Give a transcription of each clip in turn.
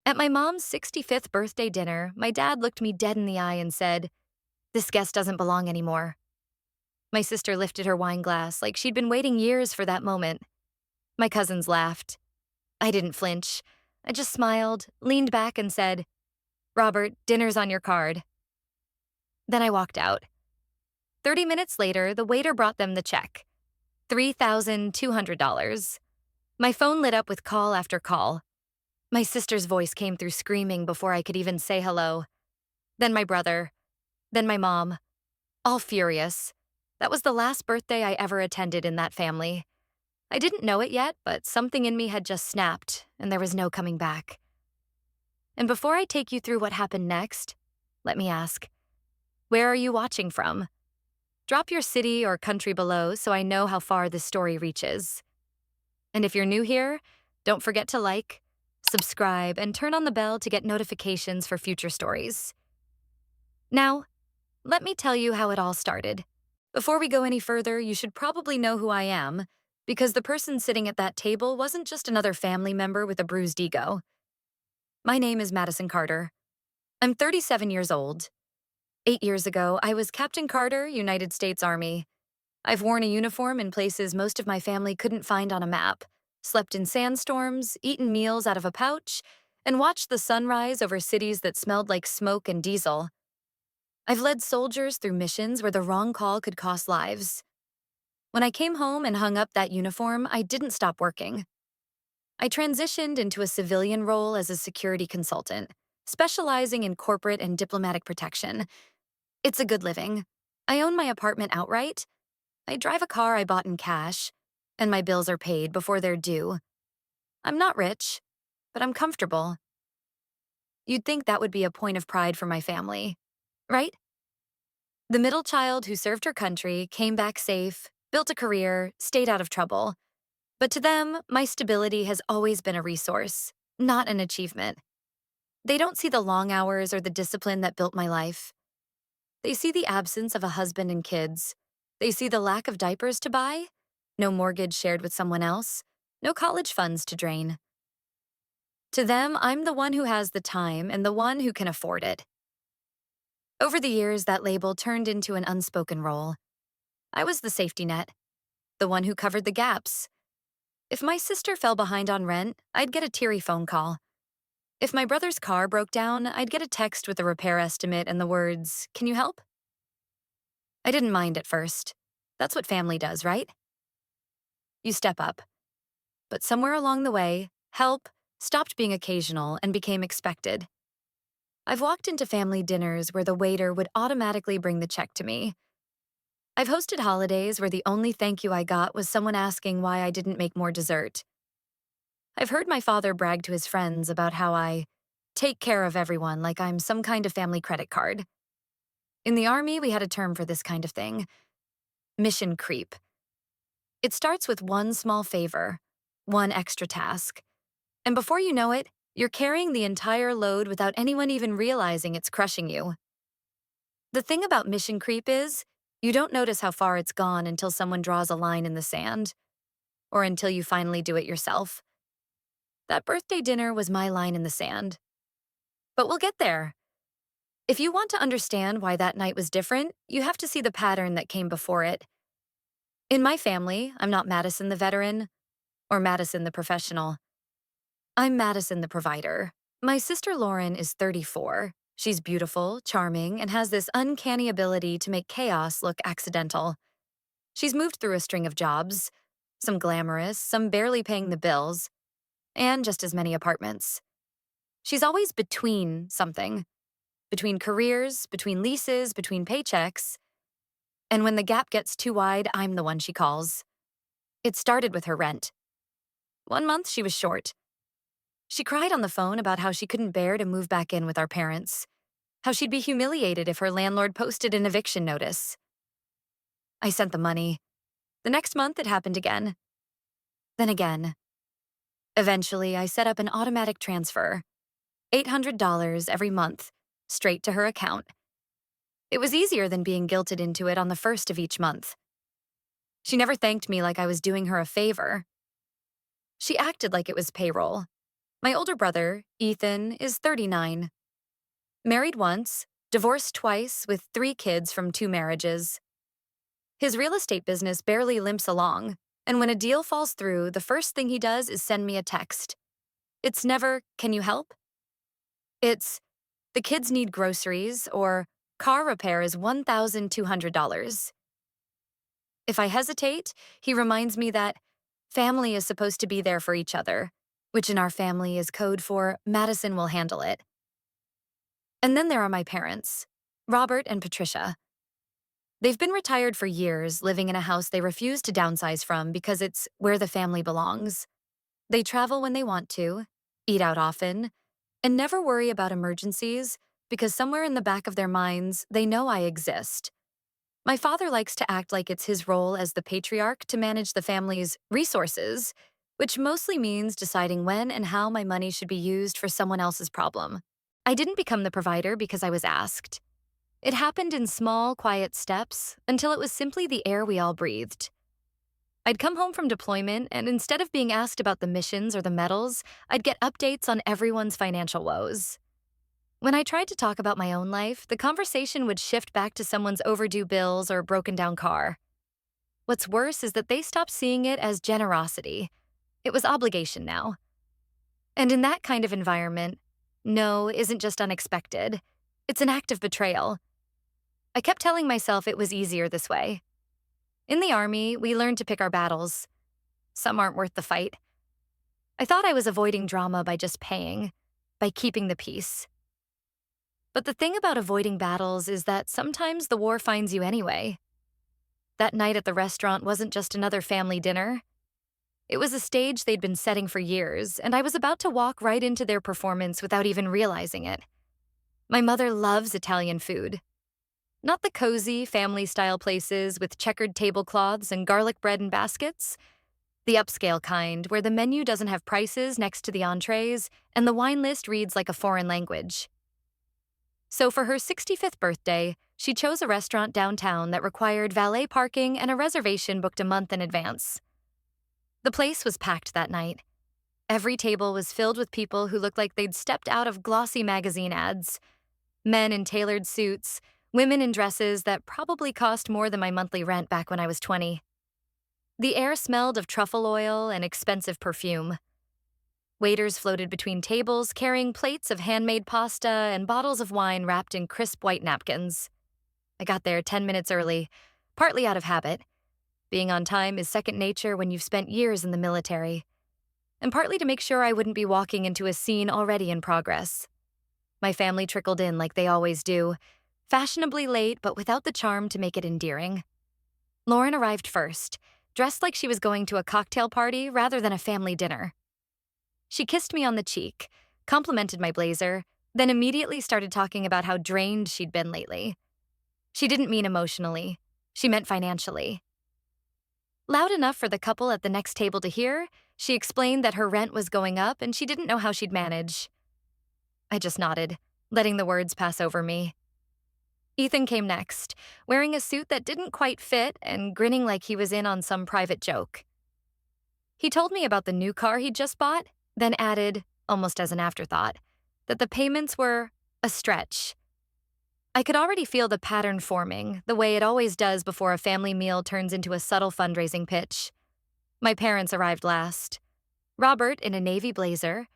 At my mom's 65th birthday dinner, my dad looked me dead in the eye and said, "This guest doesn't belong anymore." My sister lifted her wine glass like she'd been waiting years for that moment. My cousins laughed. I didn't flinch. I just smiled, leaned back, and said, "Robert, dinner's on your card." Then I walked out. 30 minutes later, the waiter brought them the check, $3,200. My phone lit up with call after call. My sister's voice came through screaming before I could even say hello. Then my brother. Then my mom. All furious. That was the last birthday I ever attended in that family. I didn't know it yet, but something in me had just snapped, and there was no coming back. And before I take you through what happened next, let me ask, where are you watching from? Drop your city or country below so I know how far this story reaches. And if you're new here, don't forget to like, subscribe, and turn on the bell to get notifications for future stories. Now, let me tell you how it all started. Before we go any further, you should probably know who I am, because the person sitting at that table wasn't just another family member with a bruised ego. My name is Madison Carter. I'm 37 years old. 8 years ago, I was Captain Carter, United States Army. I've worn a uniform in places most of my family couldn't find on a map, slept in sandstorms, eaten meals out of a pouch, and watched the sunrise over cities that smelled like smoke and diesel. I've led soldiers through missions where the wrong call could cost lives. When I came home and hung up that uniform, I didn't stop working. I transitioned into a civilian role as a security consultant, specializing in corporate and diplomatic protection. It's a good living. I own my apartment outright. I drive a car I bought in cash, and my bills are paid before they're due. I'm not rich, but I'm comfortable. You'd think that would be a point of pride for my family, right? The middle child who served her country, came back safe, built a career, stayed out of trouble. But to them, my stability has always been a resource, not an achievement. They don't see the long hours or the discipline that built my life. They see the absence of a husband and kids. They see the lack of diapers to buy, no mortgage shared with someone else, no college funds to drain. To them, I'm the one who has the time and the one who can afford it. Over the years, that label turned into an unspoken role. I was the safety net, the one who covered the gaps. If my sister fell behind on rent, I'd get a teary phone call. If my brother's car broke down, I'd get a text with a repair estimate and the words, "Can you help?" I didn't mind at first. That's what family does, right? You step up. But somewhere along the way, help stopped being occasional and became expected. I've walked into family dinners where the waiter would automatically bring the check to me. I've hosted holidays where the only thank you I got was someone asking why I didn't make more dessert. I've heard my father brag to his friends about how I take care of everyone like I'm some kind of family credit card. In the Army, we had a term for this kind of thing: mission creep. It starts with one small favor, one extra task. And before you know it, you're carrying the entire load without anyone even realizing it's crushing you. The thing about mission creep is, you don't notice how far it's gone until someone draws a line in the sand, or until you finally do it yourself. That birthday dinner was my line in the sand. But we'll get there. If you want to understand why that night was different, you have to see the pattern that came before it. In my family, I'm not Madison the veteran, or Madison the professional. I'm Madison the provider. My sister Lauren is 34. She's beautiful, charming, and has this uncanny ability to make chaos look accidental. She's moved through a string of jobs, some glamorous, some barely paying the bills, and just as many apartments. She's always between something. Between careers, between leases, between paychecks. And when the gap gets too wide, I'm the one she calls. It started with her rent. One month she was short. She cried on the phone about how she couldn't bear to move back in with our parents, how she'd be humiliated if her landlord posted an eviction notice. I sent the money. The next month it happened again. Then again. Eventually, I set up an automatic transfer, $800 every month, straight to her account. It was easier than being guilted into it on the first of each month. She never thanked me like I was doing her a favor. She acted like it was payroll. My older brother, Ethan, is 39. Married once, divorced twice, with 3 kids from 2 marriages. His real estate business barely limps along, and when a deal falls through, the first thing he does is send me a text. It's never, "Can you help?" It's, "The kids need groceries," or "Car repair is $1,200. If I hesitate, he reminds me that family is supposed to be there for each other, which in our family is code for Madison will handle it. And then there are my parents, Robert and Patricia. They've been retired for years, living in a house they refuse to downsize from because it's where the family belongs. They travel when they want to, eat out often, and never worry about emergencies because somewhere in the back of their minds, they know I exist. My father likes to act like it's his role as the patriarch to manage the family's resources, which mostly means deciding when and how my money should be used for someone else's problem. I didn't become the provider because I was asked. It happened in small, quiet steps until it was simply the air we all breathed. I'd come home from deployment, and instead of being asked about the missions or the medals, I'd get updates on everyone's financial woes. When I tried to talk about my own life, the conversation would shift back to someone's overdue bills or broken down car. What's worse is that they stopped seeing it as generosity. It was obligation now. And in that kind of environment, no isn't just unexpected. It's an act of betrayal. I kept telling myself it was easier this way. In the Army, we learned to pick our battles. Some aren't worth the fight. I thought I was avoiding drama by just paying, by keeping the peace. But the thing about avoiding battles is that sometimes the war finds you anyway. That night at the restaurant wasn't just another family dinner. It was a stage they'd been setting for years, and I was about to walk right into their performance without even realizing it. My mother loves Italian food. Not the cozy, family-style places with checkered tablecloths and garlic bread in baskets. The upscale kind, where the menu doesn't have prices next to the entrees, and the wine list reads like a foreign language. So for her 65th birthday, she chose a restaurant downtown that required valet parking and a reservation booked a month in advance. The place was packed that night. Every table was filled with people who looked like they'd stepped out of glossy magazine ads. Men in tailored suits, women in dresses that probably cost more than my monthly rent back when I was 20. The air smelled of truffle oil and expensive perfume. Waiters floated between tables carrying plates of handmade pasta and bottles of wine wrapped in crisp white napkins. I got there 10 minutes early, partly out of habit. Being on time is second nature when you've spent years in the military. And partly to make sure I wouldn't be walking into a scene already in progress. My family trickled in like they always do, fashionably late but without the charm to make it endearing. Lauren arrived first, dressed like she was going to a cocktail party rather than a family dinner. She kissed me on the cheek, complimented my blazer, then immediately started talking about how drained she'd been lately. She didn't mean emotionally. She meant financially. Loud enough for the couple at the next table to hear, she explained that her rent was going up and she didn't know how she'd manage. I just nodded, letting the words pass over me. Ethan came next, wearing a suit that didn't quite fit and grinning like he was in on some private joke. He told me about the new car he'd just bought, then added, almost as an afterthought, that the payments were a stretch. I could already feel the pattern forming, the way it always does before a family meal turns into a subtle fundraising pitch. My parents arrived last. Robert in a navy blazer,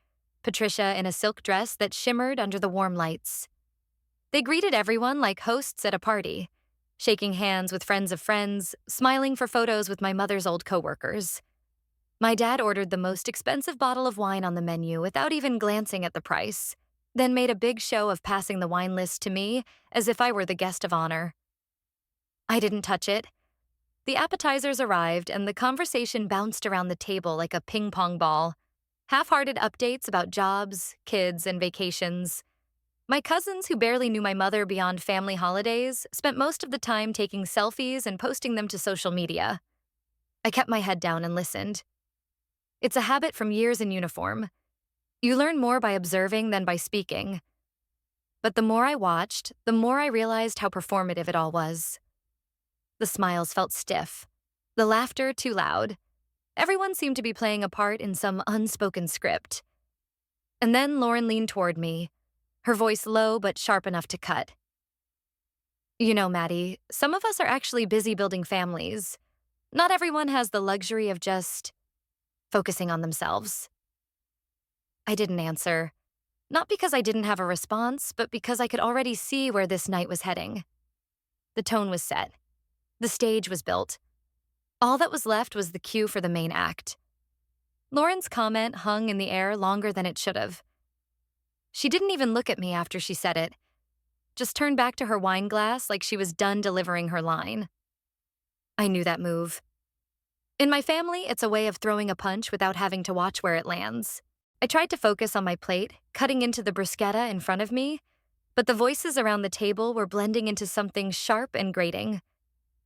Patricia in a silk dress that shimmered under the warm lights. They greeted everyone like hosts at a party, shaking hands with friends of friends, smiling for photos with my mother's old coworkers. My dad ordered the most expensive bottle of wine on the menu without even glancing at the price, then made a big show of passing the wine list to me as if I were the guest of honor. I didn't touch it. The appetizers arrived and the conversation bounced around the table like a ping-pong ball. Half-hearted updates about jobs, kids, and vacations. My cousins, who barely knew my mother beyond family holidays, spent most of the time taking selfies and posting them to social media. I kept my head down and listened. It's a habit from years in uniform. You learn more by observing than by speaking. But the more I watched, the more I realized how performative it all was. The smiles felt stiff. The laughter too loud. Everyone seemed to be playing a part in some unspoken script. And then Lauren leaned toward me, her voice low but sharp enough to cut. You know, Maddie, some of us are actually busy building families. Not everyone has the luxury of just focusing on themselves. I didn't answer. Not because I didn't have a response, but because I could already see where this night was heading. The tone was set. The stage was built. All that was left was the cue for the main act. Lauren's comment hung in the air longer than it should have. She didn't even look at me after she said it, just turned back to her wine glass like she was done delivering her line. I knew that move. In my family, it's a way of throwing a punch without having to watch where it lands. I tried to focus on my plate, cutting into the bruschetta in front of me, but the voices around the table were blending into something sharp and grating.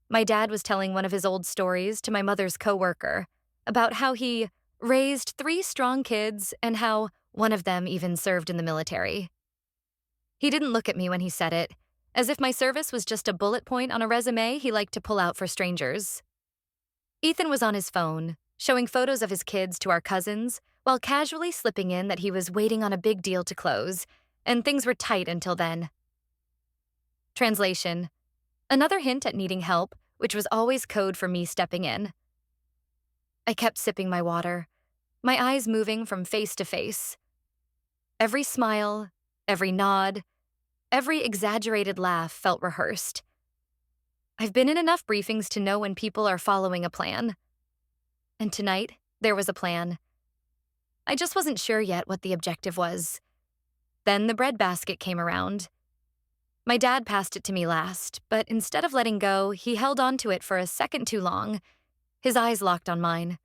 My dad was telling one of his old stories to my mother's coworker about how he raised 3 strong kids and how one of them even served in the military. He didn't look at me when he said it, as if my service was just a bullet point on a resume he liked to pull out for strangers. Ethan was on his phone, showing photos of his kids to our cousins, while casually slipping in that he was waiting on a big deal to close, and things were tight until then. Translation: another hint at needing help, which was always code for me stepping in. I kept sipping my water, my eyes moving from face to face. Every smile, every nod, every exaggerated laugh felt rehearsed. I've been in enough briefings to know when people are following a plan. And tonight, there was a plan. I just wasn't sure yet what the objective was. Then the breadbasket came around. My dad passed it to me last, but instead of letting go, he held onto it for a second too long. His eyes locked on mine.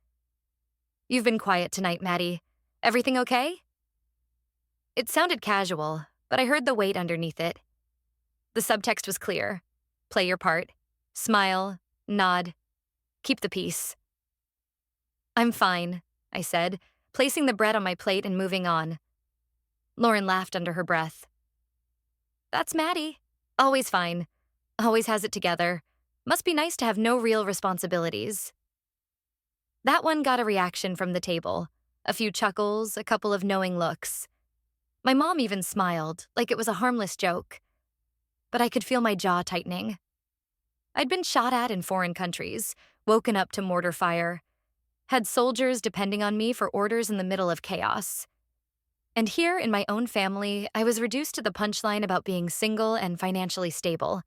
"You've been quiet tonight, Maddie. Everything okay?" It sounded casual, but I heard the weight underneath it. The subtext was clear. Play your part. Smile. Nod. Keep the peace. "I'm fine," I said, placing the bread on my plate and moving on. Lauren laughed under her breath. "That's Maddie. Always fine. Always has it together. Must be nice to have no real responsibilities." That one got a reaction from the table. A few chuckles, a couple of knowing looks. My mom even smiled, like it was a harmless joke. But I could feel my jaw tightening. I'd been shot at in foreign countries, woken up to mortar fire, had soldiers depending on me for orders in the middle of chaos. And here in my own family, I was reduced to the punchline about being single and financially stable.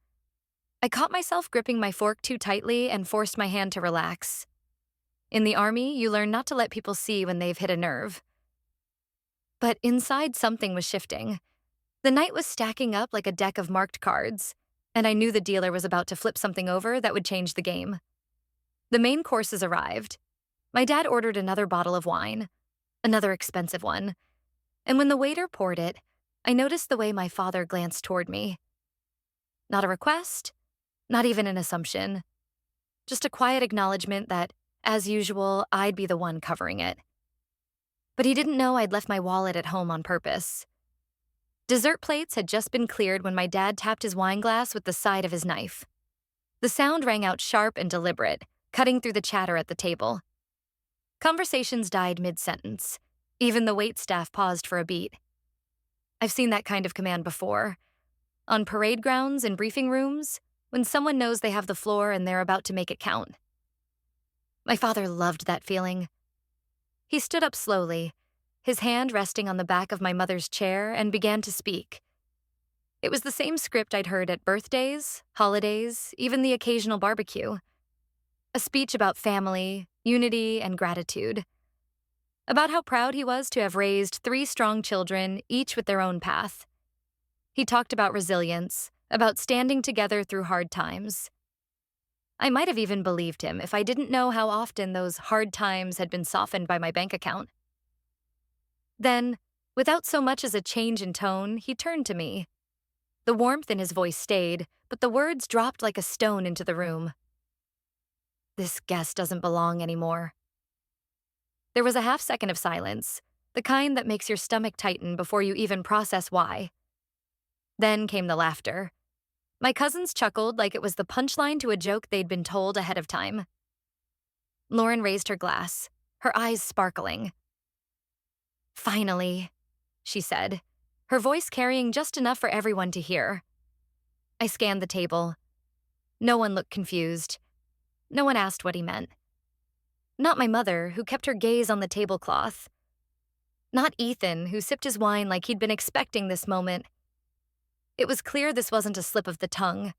I caught myself gripping my fork too tightly and forced my hand to relax. In the army, you learn not to let people see when they've hit a nerve. But inside, something was shifting. The night was stacking up like a deck of marked cards, and I knew the dealer was about to flip something over that would change the game. The main courses arrived. My dad ordered another bottle of wine, another expensive one, and when the waiter poured it, I noticed the way my father glanced toward me. Not a request, not even an assumption, just a quiet acknowledgement that, as usual, I'd be the one covering it. But he didn't know I'd left my wallet at home on purpose. Dessert plates had just been cleared when my dad tapped his wine glass with the side of his knife. The sound rang out sharp and deliberate, cutting through the chatter at the table. Conversations died mid-sentence. Even the waitstaff paused for a beat. I've seen that kind of command before. On parade grounds and briefing rooms, when someone knows they have the floor and they're about to make it count. My father loved that feeling. He stood up slowly, his hand resting on the back of my mother's chair, and began to speak. It was the same script I'd heard at birthdays, holidays, even the occasional barbecue. A speech about family, unity, and gratitude. About how proud he was to have raised 3 strong children, each with their own path. He talked about resilience, about standing together through hard times. I might have even believed him if I didn't know how often those hard times had been softened by my bank account. Then, without so much as a change in tone, he turned to me. The warmth in his voice stayed, but the words dropped like a stone into the room. "This guest doesn't belong anymore." There was a half-second of silence, the kind that makes your stomach tighten before you even process why. Then came the laughter. My cousins chuckled like it was the punchline to a joke they'd been told ahead of time. Lauren raised her glass, her eyes sparkling. "Finally," she said, her voice carrying just enough for everyone to hear. I scanned the table. No one looked confused. No one asked what he meant. Not my mother, who kept her gaze on the tablecloth. Not Ethan, who sipped his wine like he'd been expecting this moment. It was clear this wasn't a slip of the tongue.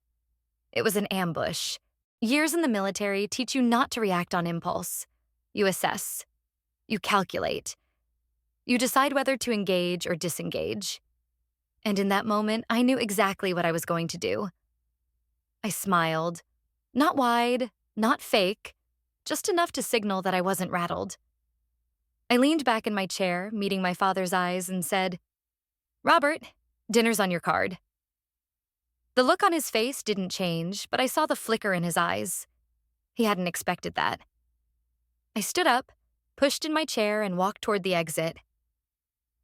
It was an ambush. Years in the military teach you not to react on impulse. You assess. You calculate. You decide whether to engage or disengage. And in that moment, I knew exactly what I was going to do. I smiled. Not wide, not fake, just enough to signal that I wasn't rattled. I leaned back in my chair, meeting my father's eyes, and said, "Robert, dinner's on your card." The look on his face didn't change, but I saw the flicker in his eyes. He hadn't expected that. I stood up, pushed in my chair, and walked toward the exit.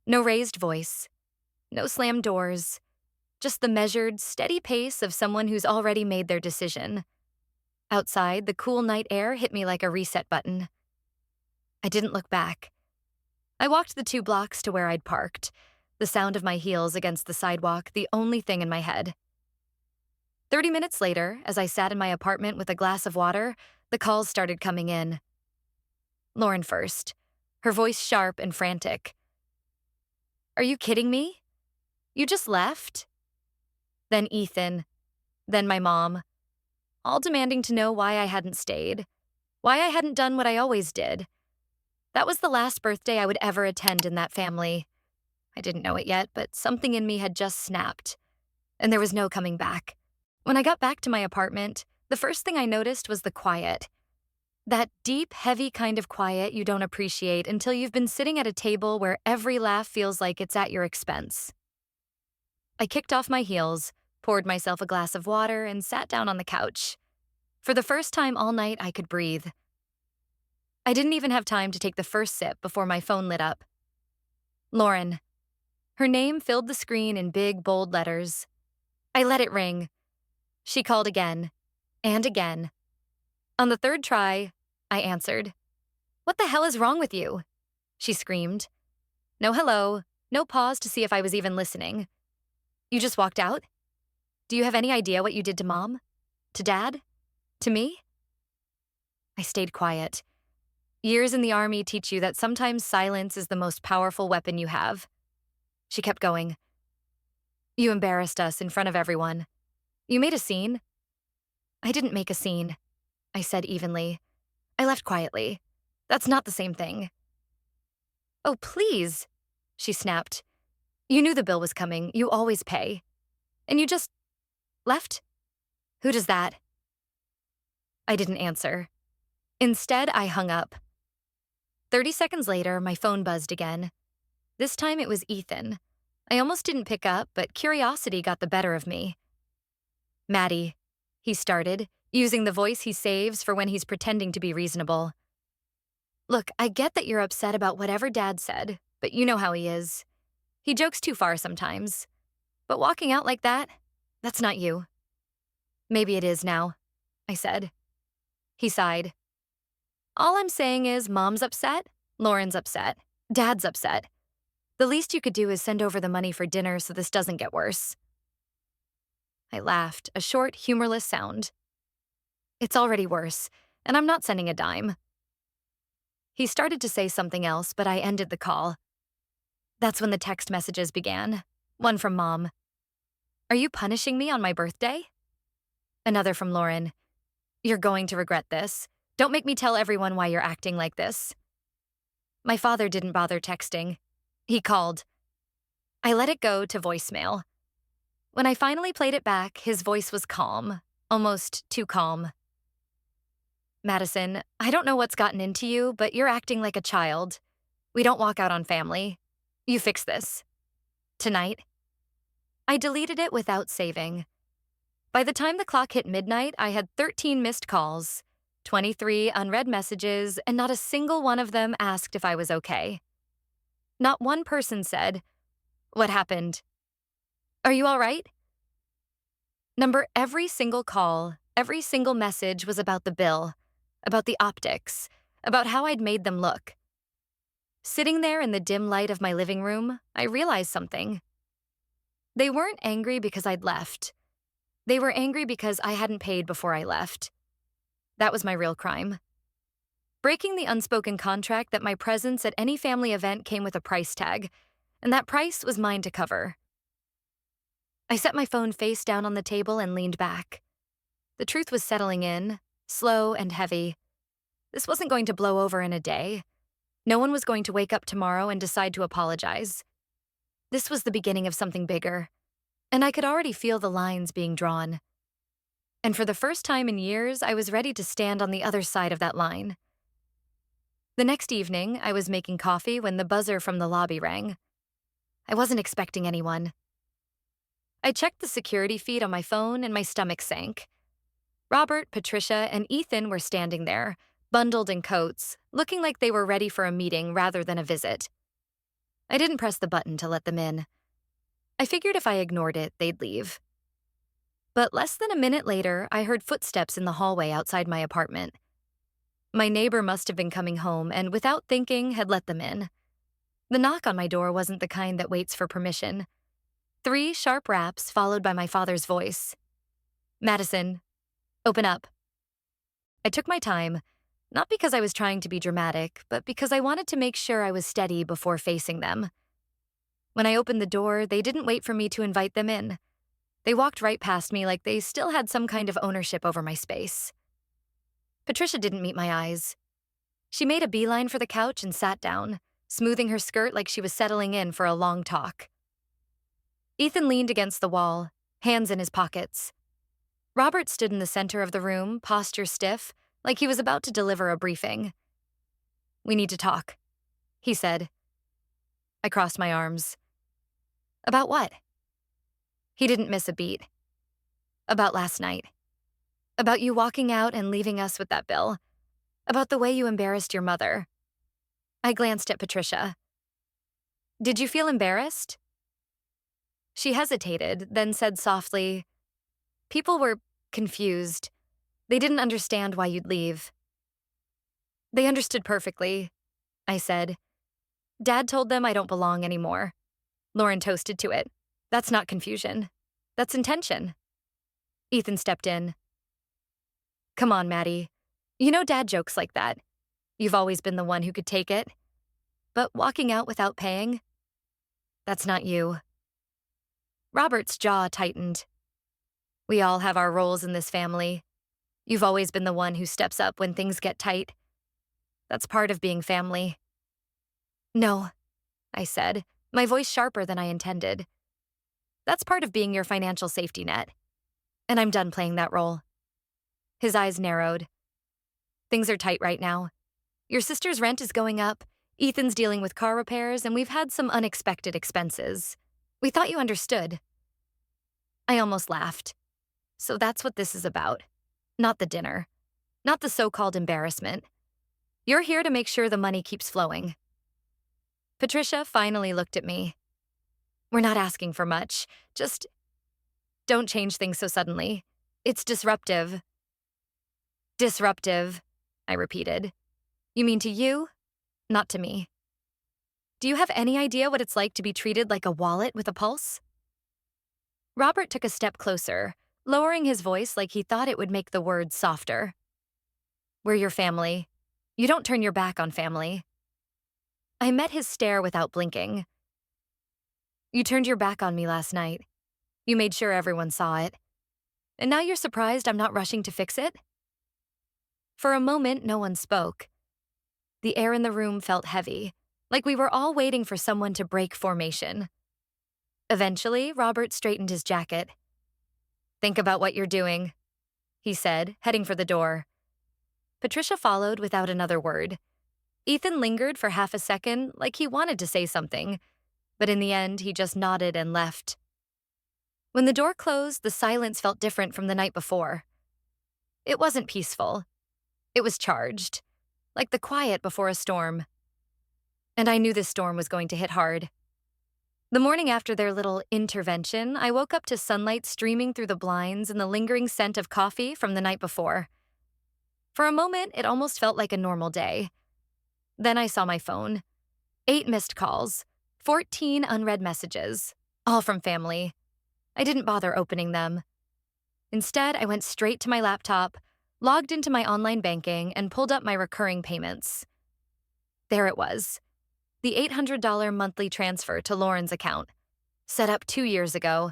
No raised voice, no slammed doors, just the measured, steady pace of someone who's already made their decision. Outside, the cool night air hit me like a reset button. I didn't look back. I walked the 2 blocks to where I'd parked, the sound of my heels against the sidewalk the only thing in my head. 30 minutes later, as I sat in my apartment with a glass of water, the calls started coming in. Lauren first, her voice sharp and frantic. "Are you kidding me? You just left?" Then Ethan, then my mom, all demanding to know why I hadn't stayed, why I hadn't done what I always did. That was the last birthday I would ever attend in that family. I didn't know it yet, but something in me had just snapped, and there was no coming back. When I got back to my apartment, the first thing I noticed was the quiet. That deep, heavy kind of quiet you don't appreciate until you've been sitting at a table where every laugh feels like it's at your expense. I kicked off my heels, poured myself a glass of water, and sat down on the couch. For the first time all night, I could breathe. I didn't even have time to take the first sip before my phone lit up. Lauren. Her name filled the screen in big, bold letters. I let it ring. She called again, and again. On the 3rd try, I answered. "What the hell is wrong with you?" she screamed. No hello, no pause to see if I was even listening. "You just walked out? Do you have any idea what you did to Mom? To Dad? To me?" I stayed quiet. Years in the Army teach you that sometimes silence is the most powerful weapon you have. She kept going. "You embarrassed us in front of everyone. You made a scene." "I didn't make a scene," I said evenly. "I left quietly. That's not the same thing." "Oh, please," she snapped. "You knew the bill was coming. You always pay. And you just left? Who does that?" I didn't answer. Instead, I hung up. 30 seconds later, my phone buzzed again. This time it was Ethan. I almost didn't pick up, but curiosity got the better of me. "Maddie," he started, using the voice he saves for when he's pretending to be reasonable. "Look, I get that you're upset about whatever Dad said, but you know how he is. He jokes too far sometimes. But walking out like that, that's not you." "Maybe it is now," I said. He sighed. "All I'm saying is Mom's upset, Lauren's upset, Dad's upset. The least you could do is send over the money for dinner so this doesn't get worse." I laughed, a short, humorless sound. "It's already worse, and I'm not sending a dime." He started to say something else, but I ended the call. That's when the text messages began. One from Mom. "Are you punishing me on my birthday?" Another from Lauren. "You're going to regret this. Don't make me tell everyone why you're acting like this." My father didn't bother texting. He called. I let it go to voicemail. When I finally played it back, his voice was calm, almost too calm. "Madison, I don't know what's gotten into you, but you're acting like a child. We don't walk out on family. You fix this. Tonight." I deleted it without saving. By the time the clock hit midnight, I had 13 missed calls, 23 unread messages, and not a single one of them asked if I was okay. Not one person said, "What happened? Are you all right?" Every single call, every single message was about the bill, about the optics, about how I'd made them look. Sitting there in the dim light of my living room, I realized something. They weren't angry because I'd left. They were angry because I hadn't paid before I left. That was my real crime. Breaking the unspoken contract that my presence at any family event came with a price tag, and that price was mine to cover. I set my phone face down on the table and leaned back. The truth was settling in, slow and heavy. This wasn't going to blow over in a day. No one was going to wake up tomorrow and decide to apologize. This was the beginning of something bigger, and I could already feel the lines being drawn. And for the first time in years, I was ready to stand on the other side of that line. The next evening, I was making coffee when the buzzer from the lobby rang. I wasn't expecting anyone. I checked the security feed on my phone and my stomach sank. Robert, Patricia, and Ethan were standing there, bundled in coats, looking like they were ready for a meeting rather than a visit. I didn't press the button to let them in. I figured if I ignored it, they'd leave. But less than a minute later, I heard footsteps in the hallway outside my apartment. My neighbor must have been coming home and, without thinking, had let them in. The knock on my door wasn't the kind that waits for permission. 3 sharp raps followed by my father's voice. "Madison, open up." I took my time, not because I was trying to be dramatic, but because I wanted to make sure I was steady before facing them. When I opened the door, they didn't wait for me to invite them in. They walked right past me like they still had some kind of ownership over my space. Patricia didn't meet my eyes. She made a beeline for the couch and sat down, smoothing her skirt like she was settling in for a long talk. Ethan leaned against the wall, hands in his pockets. Robert stood in the center of the room, posture stiff, like he was about to deliver a briefing. "We need to talk," he said. I crossed my arms. "About what?" He didn't miss a beat. "About last night. About you walking out and leaving us with that bill. About the way you embarrassed your mother." I glanced at Patricia. "Did you feel embarrassed?" She hesitated, then said softly, "People were confused. They didn't understand why you'd leave." "They understood perfectly," I said. "Dad told them I don't belong anymore." Lauren toasted to it. "That's not confusion. That's intention." Ethan stepped in. "Come on, Maddie. You know Dad jokes like that. You've always been the one who could take it. But walking out without paying? That's not you." Robert's jaw tightened. "We all have our roles in this family. You've always been the one who steps up when things get tight. That's part of being family." "No," I said, my voice sharper than I intended. "That's part of being your financial safety net. And I'm done playing that role." His eyes narrowed. "Things are tight right now. Your sister's rent is going up, Ethan's dealing with car repairs, and we've had some unexpected expenses. We thought you understood." I almost laughed. So that's what this is about. Not the dinner. Not the so-called embarrassment. You're here to make sure the money keeps flowing. Patricia finally looked at me. "We're not asking for much. Just don't change things so suddenly. It's disruptive." "Disruptive," I repeated. "You mean to you, not to me. Do you have any idea what it's like to be treated like a wallet with a pulse?" Robert took a step closer, lowering his voice like he thought it would make the words softer. "We're your family. You don't turn your back on family." I met his stare without blinking. "You turned your back on me last night. You made sure everyone saw it. And now you're surprised I'm not rushing to fix it?" For a moment, no one spoke. The air in the room felt heavy, like we were all waiting for someone to break formation. Eventually, Robert straightened his jacket. "Think about what you're doing," he said, heading for the door. Patricia followed without another word. Ethan lingered for half a second, like he wanted to say something, but in the end, he just nodded and left. When the door closed, the silence felt different from the night before. It wasn't peaceful. It was charged, like the quiet before a storm. And I knew this storm was going to hit hard. The morning after their little intervention, I woke up to sunlight streaming through the blinds and the lingering scent of coffee from the night before. For a moment, it almost felt like a normal day. Then I saw my phone. 8 missed calls, 14 unread messages, all from family. I didn't bother opening them. Instead, I went straight to my laptop, logged into my online banking, and pulled up my recurring payments. There it was, the $800 monthly transfer to Lauren's account, set up 2 years ago.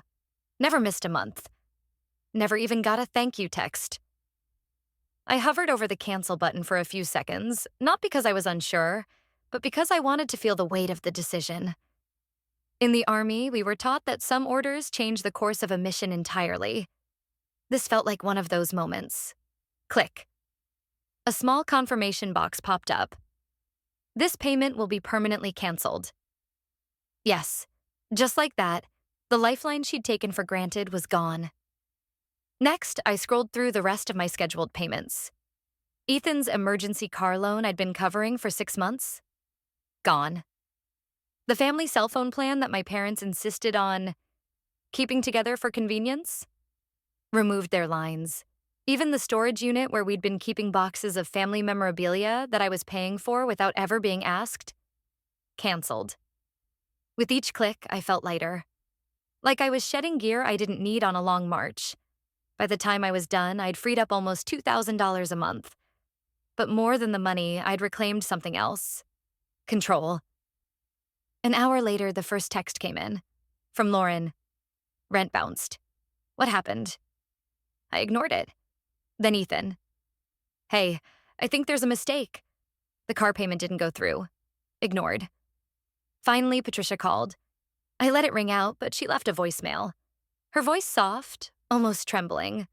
Never missed a month. Never even got a thank you text. I hovered over the cancel button for a few seconds, not because I was unsure, but because I wanted to feel the weight of the decision. In the Army, we were taught that some orders change the course of a mission entirely. This felt like one of those moments. Click. A small confirmation box popped up. This payment will be permanently canceled. Yes, just like that, the lifeline she'd taken for granted was gone. Next, I scrolled through the rest of my scheduled payments. Ethan's emergency car loan I'd been covering for 6 months? Gone. The family cell phone plan that my parents insisted on keeping together for convenience? Removed their lines. Even the storage unit where we'd been keeping boxes of family memorabilia that I was paying for without ever being asked? Canceled. With each click, I felt lighter. Like I was shedding gear I didn't need on a long march. By the time I was done, I'd freed up almost $2,000 a month. But more than the money, I'd reclaimed something else. Control. An hour later, the first text came in. From Lauren. Rent bounced. What happened? I ignored it. Then Ethan. Hey, I think there's a mistake. The car payment didn't go through. Ignored. Finally, Patricia called. I let it ring out, but she left a voicemail. Her voice soft, almost trembling.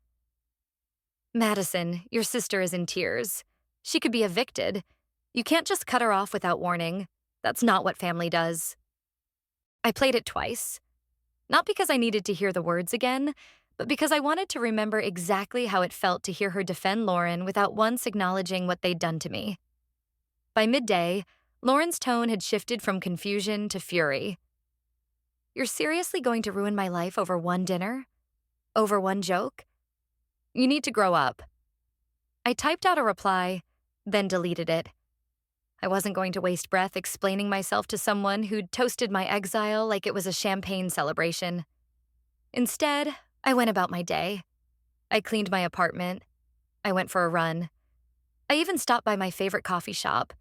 Madison, your sister is in tears. She could be evicted. You can't just cut her off without warning. That's not what family does. I played it twice. Not because I needed to hear the words again, but because I wanted to remember exactly how it felt to hear her defend Lauren without once acknowledging what they'd done to me. By midday, Lauren's tone had shifted from confusion to fury. You're seriously going to ruin my life over one dinner? Over one joke? You need to grow up. I typed out a reply, then deleted it. I wasn't going to waste breath explaining myself to someone who'd toasted my exile like it was a champagne celebration. Instead, I went about my day. I cleaned my apartment. I went for a run. I even stopped by my favorite coffee shop,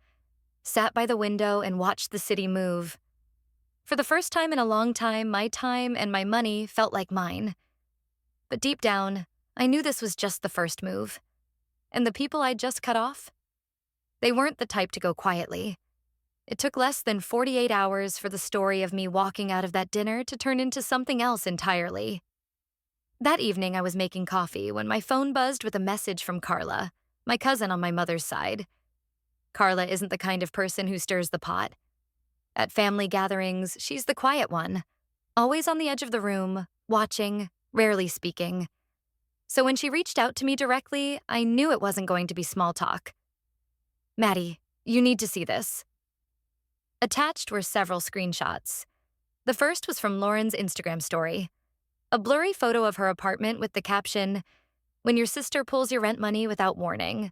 sat by the window and watched the city move. For the first time in a long time, my time and my money felt like mine. But deep down, I knew this was just the first move. And the people I'd just cut off? They weren't the type to go quietly. It took less than 48 hours for the story of me walking out of that dinner to turn into something else entirely. That evening, I was making coffee when my phone buzzed with a message from Carla, my cousin on my mother's side. Carla isn't the kind of person who stirs the pot. At family gatherings, she's the quiet one, always on the edge of the room, watching, rarely speaking. So when she reached out to me directly, I knew it wasn't going to be small talk. Maddie, you need to see this. Attached were several screenshots. The first was from Lauren's Instagram story. A blurry photo of her apartment with the caption, "When your sister pulls your rent money without warning.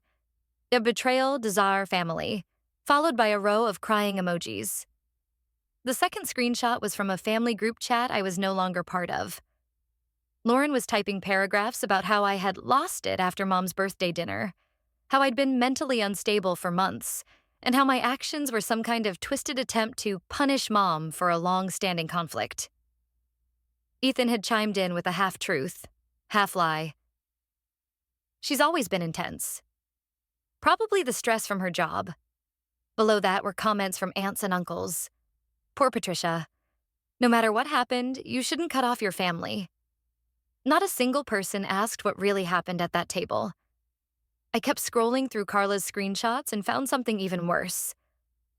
A betrayal, desire, family," followed by a row of crying emojis. The second screenshot was from a family group chat I was no longer part of. Lauren was typing paragraphs about how I had lost it after Mom's birthday dinner, how I'd been mentally unstable for months, and how my actions were some kind of twisted attempt to punish Mom for a long-standing conflict. Ethan had chimed in with a half-truth, half-lie. She's always been intense. Probably the stress from her job. Below that were comments from aunts and uncles. Poor Patricia. No matter what happened, you shouldn't cut off your family. Not a single person asked what really happened at that table. I kept scrolling through Carla's screenshots and found something even worse.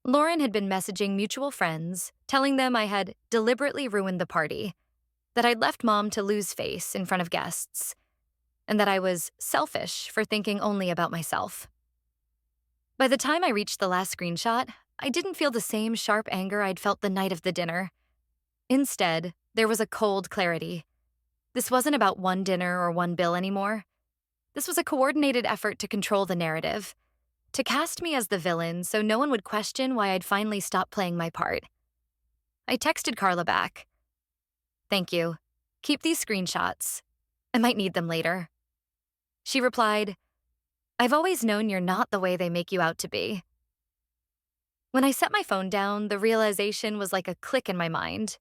Lauren had been messaging mutual friends, telling them I had deliberately ruined the party, that I'd left Mom to lose face in front of guests, and that I was selfish for thinking only about myself. By the time I reached the last screenshot, I didn't feel the same sharp anger I'd felt the night of the dinner. Instead, there was a cold clarity. This wasn't about one dinner or one bill anymore. This was a coordinated effort to control the narrative. to cast me as the villain so no one would question why I'd finally stopped playing my part. I texted Carla back. "Thank you. Keep these screenshots. I might need them later." She replied, "I've always known you're not the way they make you out to be." When I set my phone down, the realization was like a click in my mind.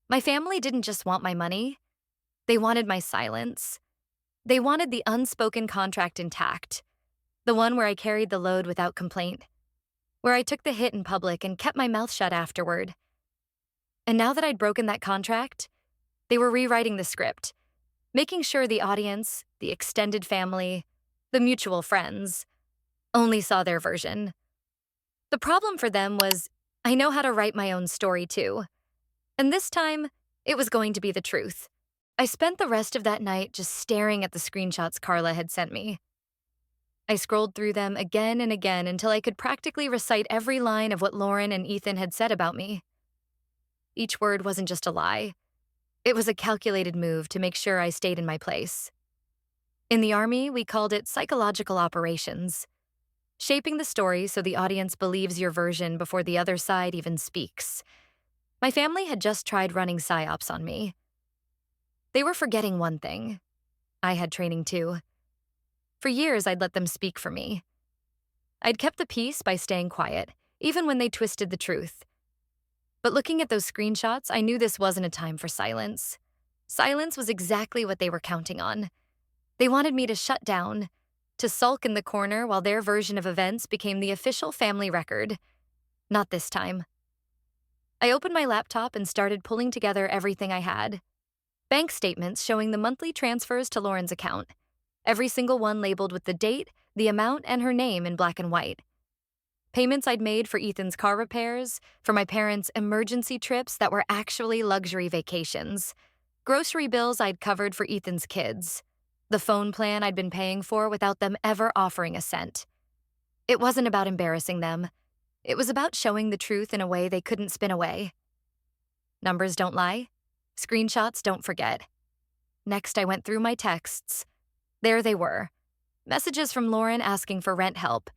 My family didn't just want my money, they wanted my silence. They wanted the unspoken contract intact, the one where I carried the load without complaint, where I took the hit in public and kept my mouth shut afterward. And now that I'd broken that contract, they were rewriting the script, making sure the audience, the extended family, the mutual friends, only saw their version. The problem for them was I know how to write my own story too. And this time, it was going to be the truth. I spent the rest of that night just staring at the screenshots Carla had sent me. I scrolled through them again and again until I could practically recite every line of what Lauren and Ethan had said about me. Each word wasn't just a lie. It was a calculated move to make sure I stayed in my place. In the Army, we called it psychological operations, shaping the story so the audience believes your version before the other side even speaks. My family had just tried running psyops on me. They were forgetting one thing. I had training too. For years, I'd let them speak for me. I'd kept the peace by staying quiet, even when they twisted the truth. But looking at those screenshots, I knew this wasn't a time for silence. Silence was exactly what they were counting on. They wanted me to shut down, to sulk in the corner while their version of events became the official family record. Not this time. I opened my laptop and started pulling together everything I had. Bank statements showing the monthly transfers to Lauren's account, every single one labeled with the date, the amount, and her name in black and white. Payments I'd made for Ethan's car repairs, for my parents' emergency trips that were actually luxury vacations, grocery bills I'd covered for Ethan's kids, the phone plan I'd been paying for without them ever offering a cent. It wasn't about embarrassing them. It was about showing the truth in a way they couldn't spin away. Numbers don't lie. Screenshots don't forget. Next, I went through my texts. There they were. Messages from Lauren asking for rent help.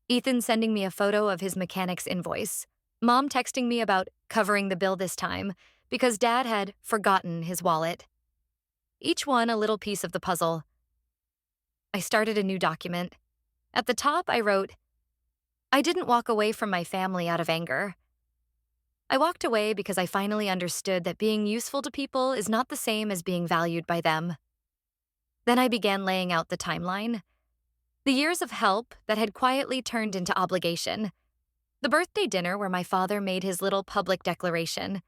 Ethan sending me a photo of his mechanic's invoice. Mom texting me about covering the bill this time because Dad had forgotten his wallet. Each one a little piece of the puzzle. I started a new document. At the top, I wrote, "I didn't walk away from my family out of anger. I walked away because I finally understood that being useful to people is not the same as being valued by them." Then I began laying out the timeline. The years of help that had quietly turned into obligation. The birthday dinner where my father made his little public declaration.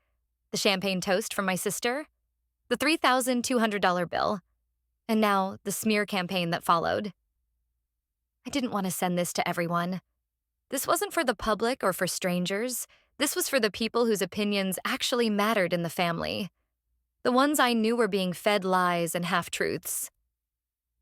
The champagne toast from my sister. The $3,200 bill. And now the smear campaign that followed. I didn't want to send this to everyone. This wasn't for the public or for strangers. This was for the people whose opinions actually mattered in the family. The ones I knew were being fed lies and half-truths.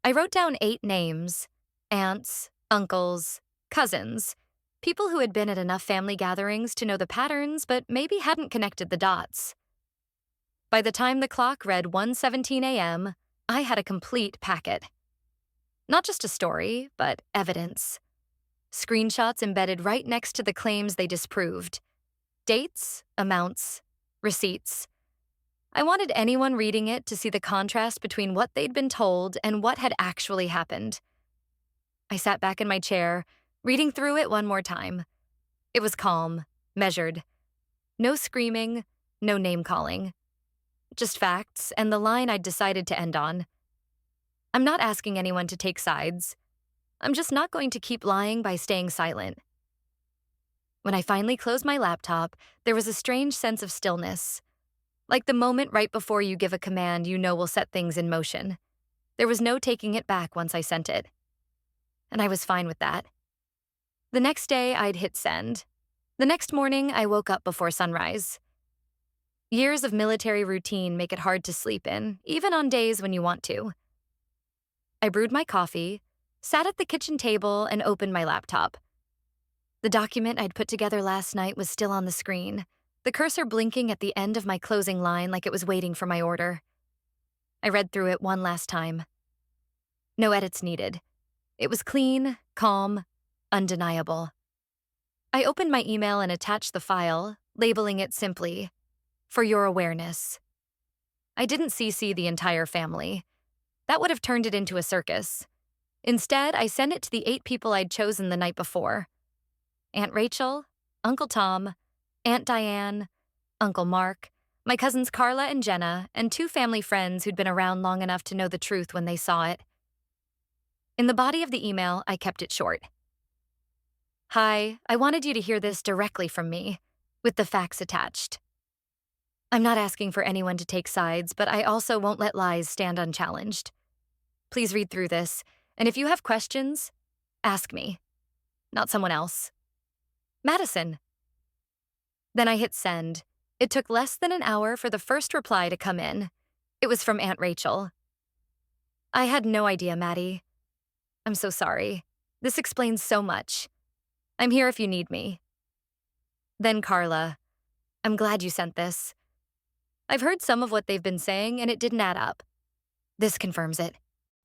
I wrote down 8 names: aunts, uncles, cousins, people who had been at enough family gatherings to know the patterns but maybe hadn't connected the dots. By the time the clock read 1:17 a.m., I had a complete packet. Not just a story, but evidence. Screenshots embedded right next to the claims they disproved. Dates, amounts, receipts. I wanted anyone reading it to see the contrast between what they'd been told and what had actually happened. I sat back in my chair, reading through it one more time. It was calm, measured. No screaming, no name-calling. Just facts and the line I'd decided to end on. I'm not asking anyone to take sides. I'm just not going to keep lying by staying silent. When I finally closed my laptop, there was a strange sense of stillness. Like the moment right before you give a command you know will set things in motion. There was no taking it back once I sent it. And I was fine with that. The next day, I'd hit send. The next morning, I woke up before sunrise. Years of military routine make it hard to sleep in, even on days when you want to. I brewed my coffee, sat at the kitchen table, and opened my laptop. The document I'd put together last night was still on the screen, the cursor blinking at the end of my closing line like it was waiting for my order. I read through it one last time. No edits needed. It was clean, calm, undeniable. I opened my email and attached the file, labeling it simply, "For your awareness." I didn't CC the entire family. That would have turned it into a circus. Instead, I sent it to the 8 people I'd chosen the night before: Aunt Rachel, Uncle Tom, Aunt Diane, Uncle Mark, my cousins Carla and Jenna, and 2 family friends who'd been around long enough to know the truth when they saw it. In the body of the email, I kept it short. "Hi, I wanted you to hear this directly from me," with the facts attached. I'm not asking for anyone to take sides, but I also won't let lies stand unchallenged. Please read through this, and if you have questions, ask me, not someone else. Madison. Then I hit send. It took less than an hour for the first reply to come in. It was from Aunt Rachel. "I had no idea, Maddie. I'm so sorry. This explains so much. I'm here if you need me." Then Carla. "I'm glad you sent this. I've heard some of what they've been saying, and it didn't add up." This confirms it.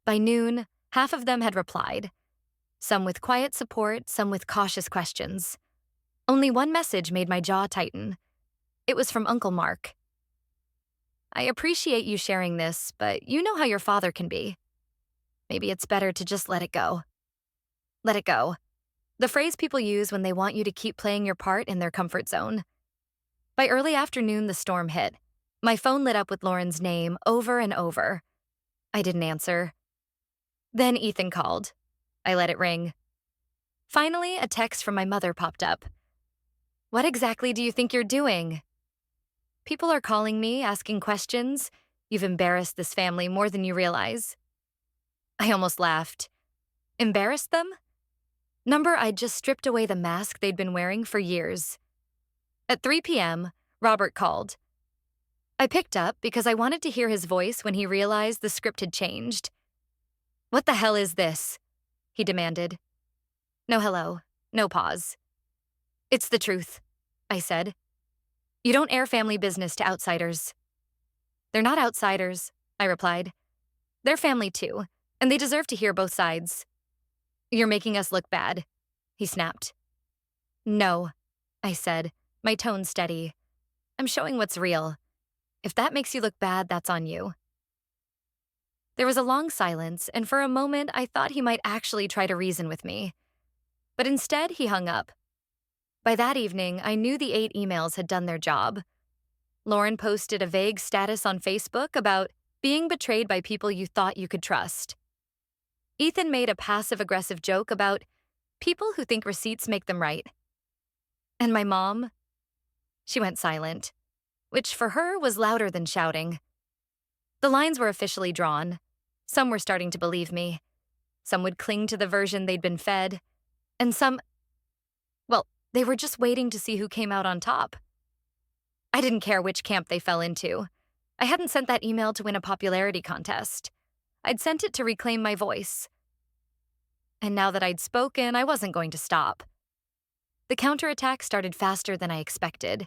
By noon, half of them had replied. Some with quiet support, some with cautious questions. Only one message made my jaw tighten. It was from Uncle Mark. "I appreciate you sharing this, but you know how your father can be. Maybe it's better to just let it go." Let it go. The phrase people use when they want you to keep playing your part in their comfort zone. By early afternoon, the storm hit. My phone lit up with Lauren's name over and over. I didn't answer. Then Ethan called. I let it ring. Finally, a text from my mother popped up. "What exactly do you think you're doing?" "People are calling me, asking questions. You've embarrassed this family more than you realize." I almost laughed. Embarrassed them? Number, I'd just stripped away the mask they'd been wearing for years. At 3 p.m., Robert called. I picked up because I wanted to hear his voice when he realized the script had changed. "What the hell is this?" he demanded. No hello, no pause. "It's the truth," I said. "You don't air family business to outsiders." "They're not outsiders," I replied. "They're family too, and they deserve to hear both sides." "You're making us look bad," he snapped. "No," I said, my tone steady. "I'm showing what's real. If that makes you look bad, that's on you." There was a long silence, and for a moment I thought he might actually try to reason with me. But instead, he hung up. By that evening, I knew the 8 emails had done their job. Lauren posted a vague status on Facebook about being betrayed by people you thought you could trust. Ethan made a passive-aggressive joke about people who think receipts make them right. And my mom? She went silent, which for her was louder than shouting. The lines were officially drawn. Some were starting to believe me. Some would cling to the version they'd been fed. And some, well, they were just waiting to see who came out on top. I didn't care which camp they fell into. I hadn't sent that email to win a popularity contest. I'd sent it to reclaim my voice. And now that I'd spoken, I wasn't going to stop. The counterattack started faster than I expected.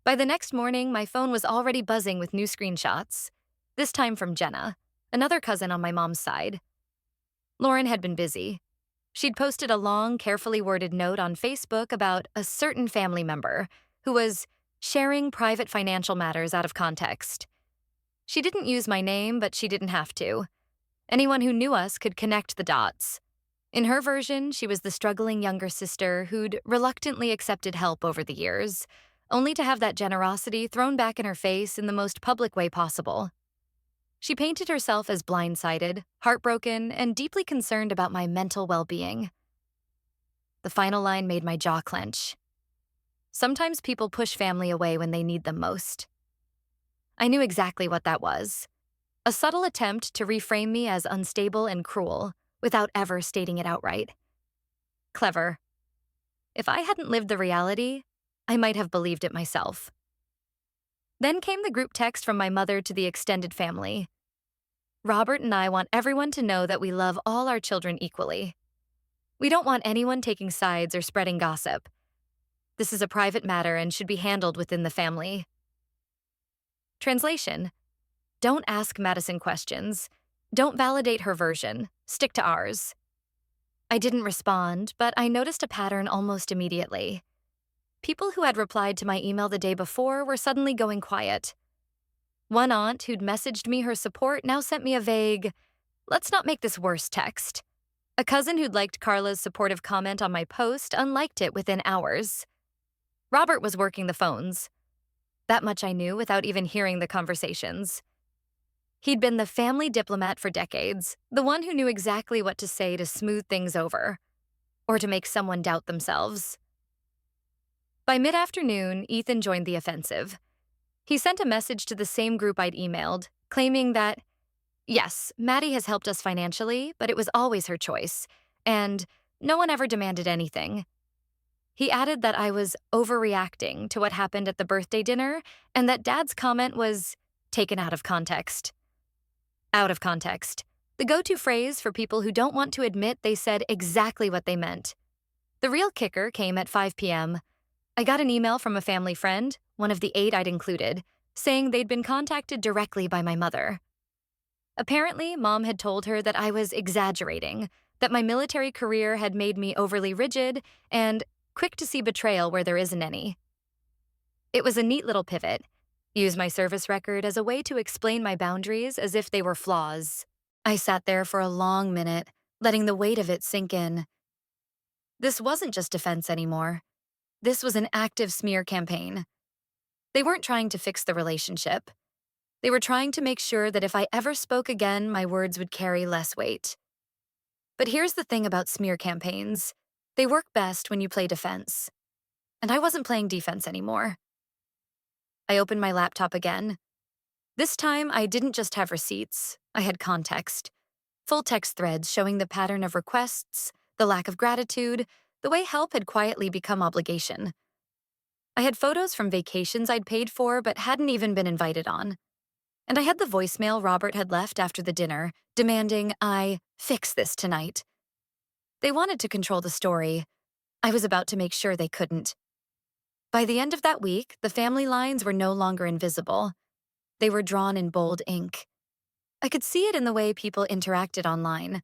By the next morning, my phone was already buzzing with new screenshots, this time from Jenna, another cousin on my mom's side. Lauren had been busy. She'd posted a long, carefully worded note on Facebook about a certain family member who was sharing private financial matters out of context. She didn't use my name, but she didn't have to. Anyone who knew us could connect the dots. In her version, she was the struggling younger sister who'd reluctantly accepted help over the years, only to have that generosity thrown back in her face in the most public way possible. She painted herself as blindsided, heartbroken, and deeply concerned about my mental well-being. The final line made my jaw clench. Sometimes people push family away when they need them most. I knew exactly what that was. A subtle attempt to reframe me as unstable and cruel without ever stating it outright. Clever. If I hadn't lived the reality, I might have believed it myself. Then came the group text from my mother to the extended family. "Robert and I want everyone to know that we love all our children equally. We don't want anyone taking sides or spreading gossip. This is a private matter and should be handled within the family." Translation: don't ask Madison questions. Don't validate her version. Stick to ours. I didn't respond, but I noticed a pattern almost immediately. People who had replied to my email the day before were suddenly going quiet. One aunt who'd messaged me her support now sent me a vague, "Let's not make this worse" text. A cousin who'd liked Carla's supportive comment on my post unliked it within hours. Robert was working the phones. That much I knew without even hearing the conversations. He'd been the family diplomat for decades, the one who knew exactly what to say to smooth things over, or to make someone doubt themselves. By mid-afternoon, Ethan joined the offensive. He sent a message to the same group I'd emailed, claiming that, yes, Maddie has helped us financially, but it was always her choice, and no one ever demanded anything. He added that I was overreacting to what happened at the birthday dinner and that Dad's comment was taken out of context. Out of context. The go-to phrase for people who don't want to admit they said exactly what they meant. The real kicker came at 5 p.m. I got an email from a family friend, one of the 8 I'd included, saying they'd been contacted directly by my mother. Apparently, Mom had told her that I was exaggerating, that my military career had made me overly rigid and quick to see betrayal where there isn't any. It was a neat little pivot. Use my service record as a way to explain my boundaries as if they were flaws. I sat there for a long minute, letting the weight of it sink in. This wasn't just defense anymore. This was an active smear campaign. They weren't trying to fix the relationship. They were trying to make sure that if I ever spoke again, my words would carry less weight. But here's the thing about smear campaigns. They work best when you play defense. And I wasn't playing defense anymore. I opened my laptop again. This time, I didn't just have receipts. I had context. Full text threads showing the pattern of requests, the lack of gratitude, the way help had quietly become obligation. I had photos from vacations I'd paid for but hadn't even been invited on. And I had the voicemail Robert had left after the dinner, demanding I fix this tonight. They wanted to control the story. I was about to make sure they couldn't. By the end of that week, the family lines were no longer invisible. They were drawn in bold ink. I could see it in the way people interacted online.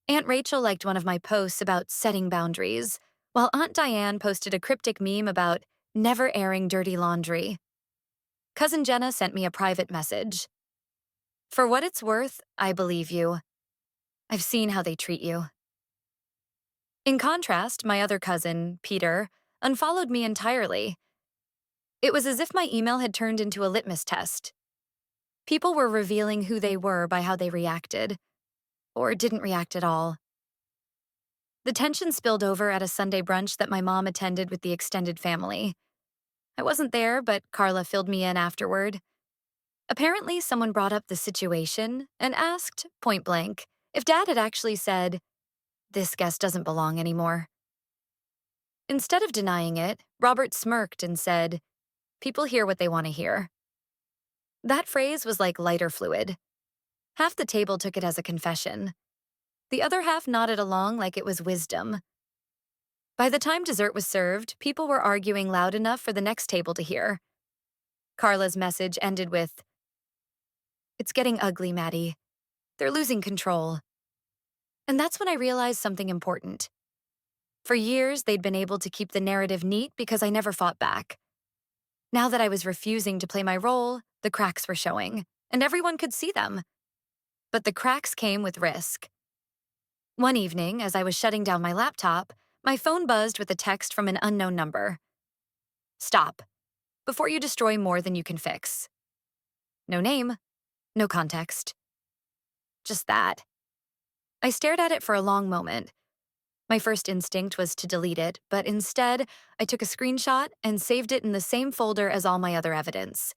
Aunt Rachel liked one of my posts about setting boundaries, while Aunt Diane posted a cryptic meme about never airing dirty laundry. Cousin Jenna sent me a private message. For what it's worth, I believe you. I've seen how they treat you. In contrast, my other cousin, Peter, unfollowed me entirely. It was as if my email had turned into a litmus test. People were revealing who they were by how they reacted, or didn't react at all. The tension spilled over at a Sunday brunch that my mom attended with the extended family. I wasn't there, but Carla filled me in afterward. Apparently, someone brought up the situation and asked, point blank, if Dad had actually said, "This guest doesn't belong anymore." Instead of denying it, Robert smirked and said, "People hear what they want to hear." That phrase was like lighter fluid. Half the table took it as a confession. The other half nodded along like it was wisdom. By the time dessert was served, people were arguing loud enough for the next table to hear. Carla's message ended with, "It's getting ugly, Maddie. They're losing control." And that's when I realized something important. For years, they'd been able to keep the narrative neat because I never fought back. Now that I was refusing to play my role, the cracks were showing, and everyone could see them. But the cracks came with risk. One evening, as I was shutting down my laptop, my phone buzzed with a text from an unknown number. "Stop, before you destroy more than you can fix." No name, no context. Just that. I stared at it for a long moment. My first instinct was to delete it, but instead, I took a screenshot and saved it in the same folder as all my other evidence.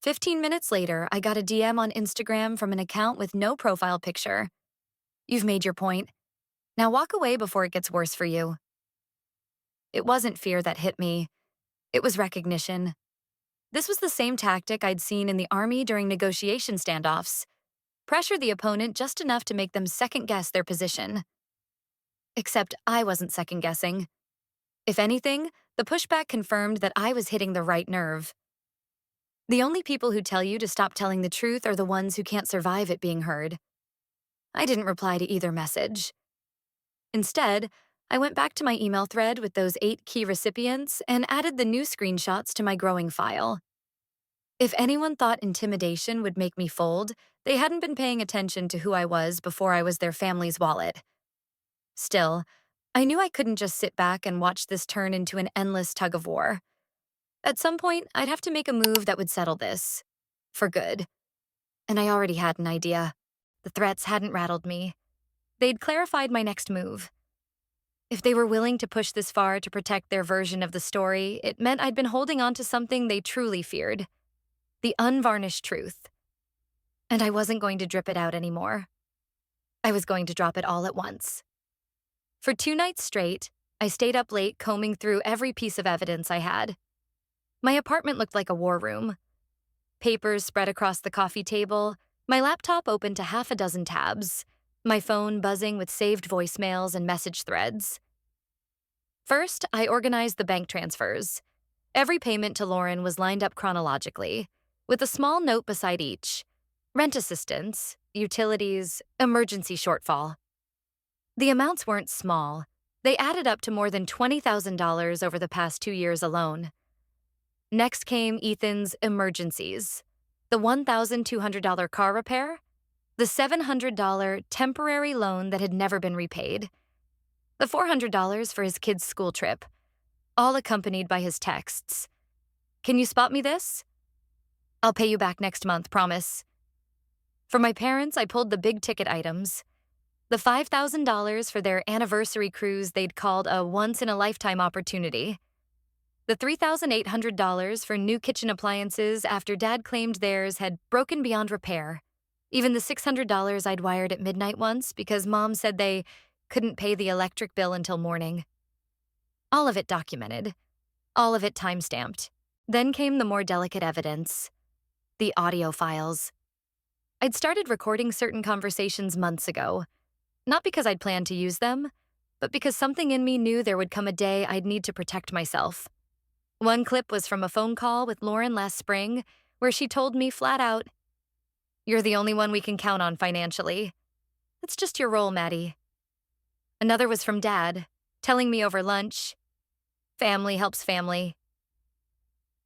15 minutes later, I got a DM on Instagram from an account with no profile picture. "You've made your point. Now walk away before it gets worse for you." It wasn't fear that hit me. It was recognition. This was the same tactic I'd seen in the Army during negotiation standoffs. Pressure the opponent just enough to make them second-guess their position. Except I wasn't second-guessing. If anything, the pushback confirmed that I was hitting the right nerve. The only people who tell you to stop telling the truth are the ones who can't survive it being heard. I didn't reply to either message. Instead, I went back to my email thread with those 8 key recipients and added the new screenshots to my growing file. If anyone thought intimidation would make me fold, they hadn't been paying attention to who I was before I was their family's wallet. Still, I knew I couldn't just sit back and watch this turn into an endless tug of war. At some point, I'd have to make a move that would settle this. For good. And I already had an idea. The threats hadn't rattled me. They'd clarified my next move. If they were willing to push this far to protect their version of the story, it meant I'd been holding on to something they truly feared. The unvarnished truth. And I wasn't going to drip it out anymore. I was going to drop it all at once. For 2 nights straight, I stayed up late combing through every piece of evidence I had. My apartment looked like a war room. Papers spread across the coffee table, my laptop open to half a dozen tabs, my phone buzzing with saved voicemails and message threads. First, I organized the bank transfers. Every payment to Lauren was lined up chronologically, with a small note beside each: rent assistance, utilities, emergency shortfall. The amounts weren't small. They added up to more than $20,000 over the past 2 years alone. Next came Ethan's emergencies: the $1,200 car repair, the $700 temporary loan that had never been repaid, the $400 for his kid's school trip, all accompanied by his texts. "Can you spot me this? I'll pay you back next month, promise." For my parents, I pulled the big-ticket items. The $5,000 for their anniversary cruise they'd called a once-in-a-lifetime opportunity. The $3,800 for new kitchen appliances after Dad claimed theirs had broken beyond repair. Even the $600 I'd wired at midnight once because Mom said they couldn't pay the electric bill until morning. All of it documented. All of it time-stamped. Then came the more delicate evidence. The audio files. I'd started recording certain conversations months ago. Not because I'd planned to use them, but because something in me knew there would come a day I'd need to protect myself. One clip was from a phone call with Lauren last spring, where she told me flat out, "You're the only one we can count on financially. That's just your role, Maddie." Another was from Dad, telling me over lunch, "Family helps family.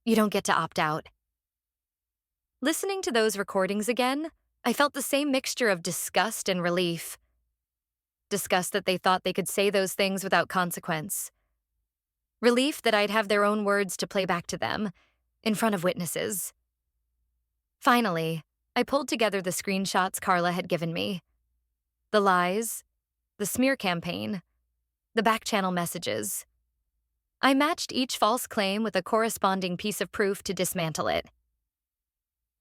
You don't get to opt out." Listening to those recordings again, I felt the same mixture of disgust and relief. Disgust that they thought they could say those things without consequence. Relief that I'd have their own words to play back to them, in front of witnesses. Finally, I pulled together the screenshots Carla had given me. The lies, the smear campaign, the back-channel messages. I matched each false claim with a corresponding piece of proof to dismantle it.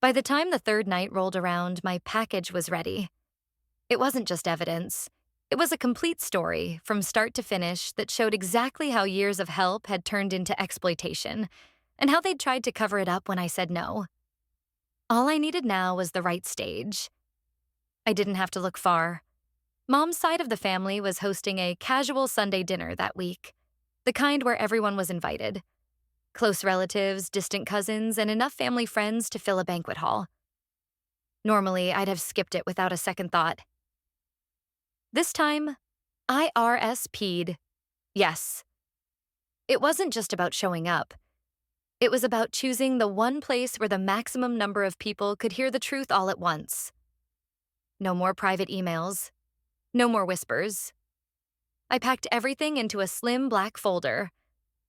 By the time the third night rolled around, my package was ready. It wasn't just evidence. It was a complete story, from start to finish, that showed exactly how years of help had turned into exploitation, and how they'd tried to cover it up when I said no. All I needed now was the right stage. I didn't have to look far. Mom's side of the family was hosting a casual Sunday dinner that week, the kind where everyone was invited. Close relatives, distant cousins, and enough family friends to fill a banquet hall. Normally, I'd have skipped it without a second thought. This time, I RSP'd. Yes. It wasn't just about showing up. It was about choosing the one place where the maximum number of people could hear the truth all at once. No more private emails. No more whispers. I packed everything into a slim black folder,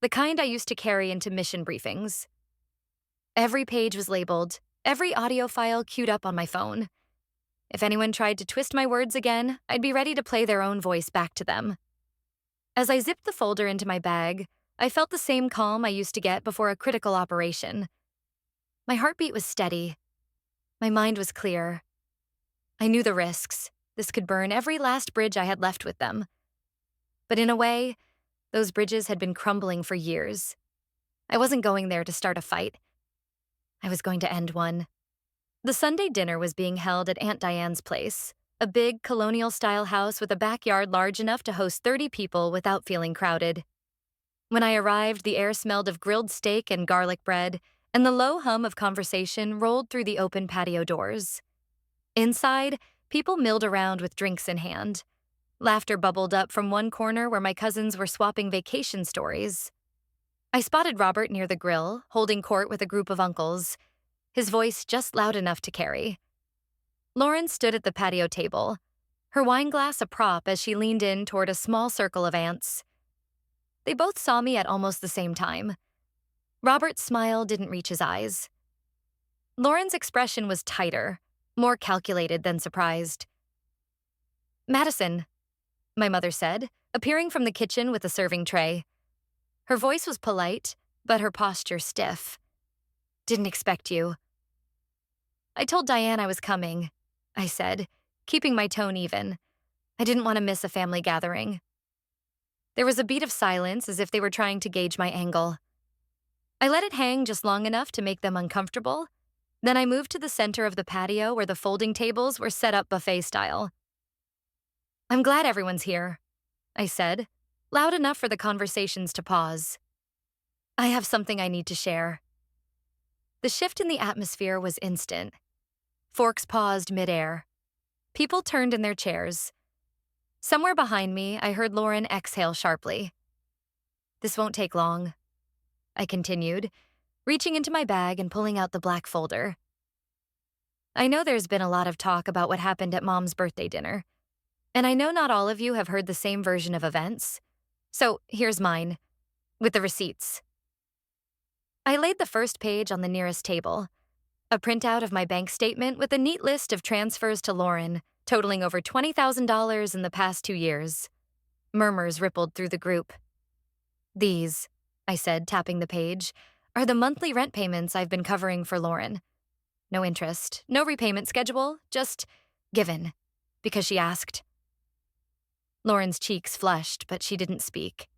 the kind I used to carry into mission briefings. Every page was labeled, every audio file queued up on my phone. If anyone tried to twist my words again, I'd be ready to play their own voice back to them. As I zipped the folder into my bag, I felt the same calm I used to get before a critical operation. My heartbeat was steady. My mind was clear. I knew the risks. This could burn every last bridge I had left with them. But in a way, those bridges had been crumbling for years. I wasn't going there to start a fight. I was going to end one. The Sunday dinner was being held at Aunt Diane's place, a big colonial-style house with a backyard large enough to host 30 people without feeling crowded. When I arrived, the air smelled of grilled steak and garlic bread, and the low hum of conversation rolled through the open patio doors. Inside, people milled around with drinks in hand. Laughter bubbled up from one corner where my cousins were swapping vacation stories. I spotted Robert near the grill, holding court with a group of uncles, his voice just loud enough to carry. Lauren stood at the patio table, her wine glass a prop as she leaned in toward a small circle of aunts. They both saw me at almost the same time. Robert's smile didn't reach his eyes. Lauren's expression was tighter, more calculated than surprised. "Madison," my mother said, appearing from the kitchen with a serving tray. Her voice was polite, but her posture stiff. "Didn't expect you." "I told Diane I was coming," I said, keeping my tone even. I didn't want to miss a family gathering. There was a beat of silence as if they were trying to gauge my angle. I let it hang just long enough to make them uncomfortable. Then I moved to the center of the patio where the folding tables were set up buffet style. "I'm glad everyone's here," I said, loud enough for the conversations to pause. "I have something I need to share." The shift in the atmosphere was instant. Forks paused midair. People turned in their chairs. Somewhere behind me, I heard Lauren exhale sharply. "This won't take long," I continued, reaching into my bag and pulling out the black folder. "I know there's been a lot of talk about what happened at Mom's birthday dinner, and I know not all of you have heard the same version of events. So here's mine, with the receipts." I laid the first page on the nearest table, a printout of my bank statement with a neat list of transfers to Lauren, totaling over $20,000 in the past 2 years. Murmurs rippled through the group. "These," I said, tapping the page, "are the monthly rent payments I've been covering for Lauren. No interest, no repayment schedule, just given, because she asked." Lauren's cheeks flushed, but she didn't speak.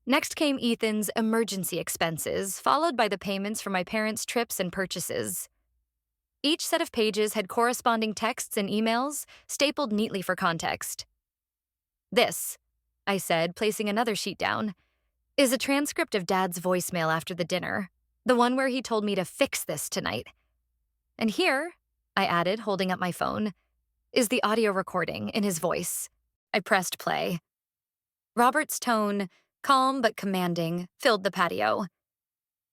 Next came Ethan's emergency expenses, followed by the payments for my parents' trips and purchases. Each set of pages had corresponding texts and emails, stapled neatly for context. "This," I said, placing another sheet down, "is a transcript of Dad's voicemail after the dinner, the one where he told me to fix this tonight. And here," I added, holding up my phone, "is the audio recording in his voice." I pressed play. Robert's tone, calm but commanding, filled the patio.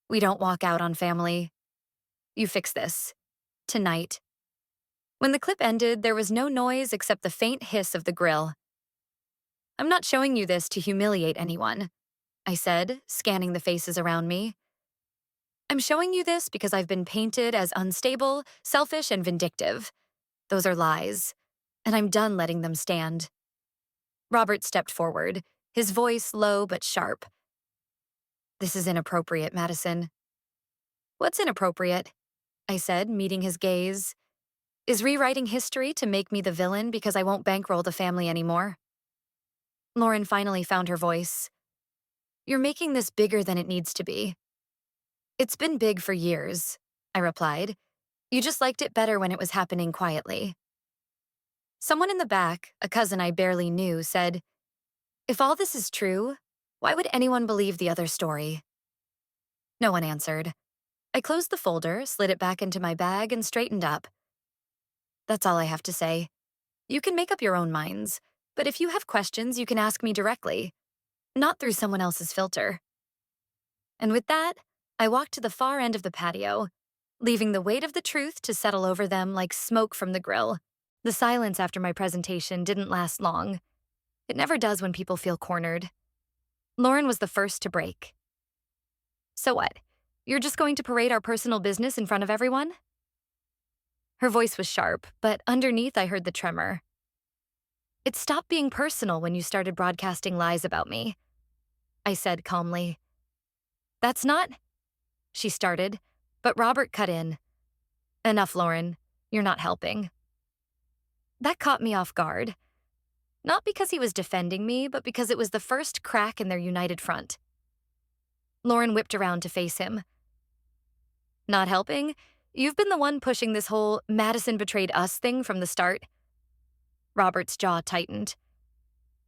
"We don't walk out on family. You fix this. Tonight." When the clip ended, there was no noise except the faint hiss of the grill. "I'm not showing you this to humiliate anyone," I said, scanning the faces around me. "I'm showing you this because I've been painted as unstable, selfish, and vindictive. Those are lies, and I'm done letting them stand." Robert stepped forward, his voice low but sharp. "This is inappropriate, Madison." "What's inappropriate?" I said, meeting his gaze. "Is rewriting history to make me the villain because I won't bankroll the family anymore?" Lauren finally found her voice. "You're making this bigger than it needs to be." "It's been big for years," I replied. "You just liked it better when it was happening quietly." Someone in the back, a cousin I barely knew, said, "If all this is true, why would anyone believe the other story?" No one answered. I closed the folder, slid it back into my bag, and straightened up. "That's all I have to say. You can make up your own minds, but if you have questions, you can ask me directly, not through someone else's filter." And with that, I walked to the far end of the patio, leaving the weight of the truth to settle over them like smoke from the grill. The silence after my presentation didn't last long. It never does when people feel cornered. Lauren was the first to break. "So what? You're just going to parade our personal business in front of everyone?" Her voice was sharp, but underneath I heard the tremor. "It stopped being personal when you started broadcasting lies about me," I said calmly. "That's not—" she started, but Robert cut in. "Enough, Lauren. You're not helping." That caught me off guard. Not because he was defending me, but because it was the first crack in their united front. Lauren whipped around to face him. "Not helping? You've been the one pushing this whole Madison betrayed us thing from the start." Robert's jaw tightened.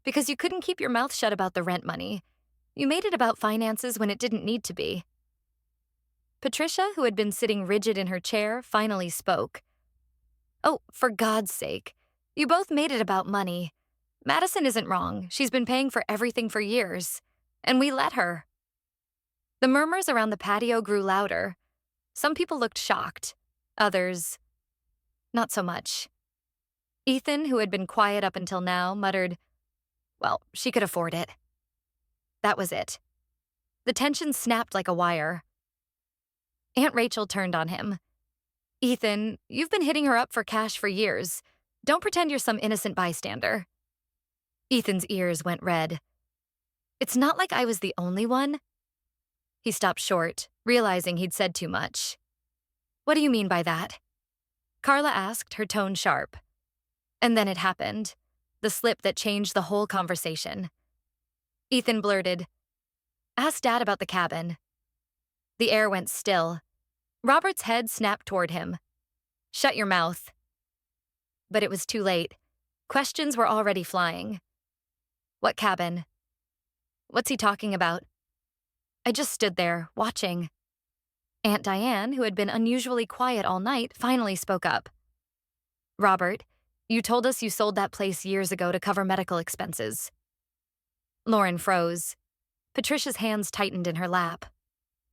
"Because you couldn't keep your mouth shut about the rent money. You made it about finances when it didn't need to be." Patricia, who had been sitting rigid in her chair, finally spoke. "Oh, for God's sake. You both made it about money. Madison isn't wrong. She's been paying for everything for years. And we let her. The murmurs around the patio grew louder. Some people looked shocked. Others, not so much. Ethan, who had been quiet up until now, muttered, "Well, she could afford it." That was it. The tension snapped like a wire. Aunt Rachel turned on him. "Ethan, you've been hitting her up for cash for years. Don't pretend you're some innocent bystander." Ethan's ears went red. "It's not like I was the only one." He stopped short, realizing he'd said too much. "What do you mean by that?" Carla asked, her tone sharp. And then it happened, the slip that changed the whole conversation. Ethan blurted, "Ask Dad about the cabin." The air went still. Robert's head snapped toward him. "Shut your mouth." But it was too late. Questions were already flying. "What cabin? What's he talking about?" I just stood there, watching. Aunt Diane, who had been unusually quiet all night, finally spoke up. "Robert, you told us you sold that place years ago to cover medical expenses." Lauren froze. Patricia's hands tightened in her lap.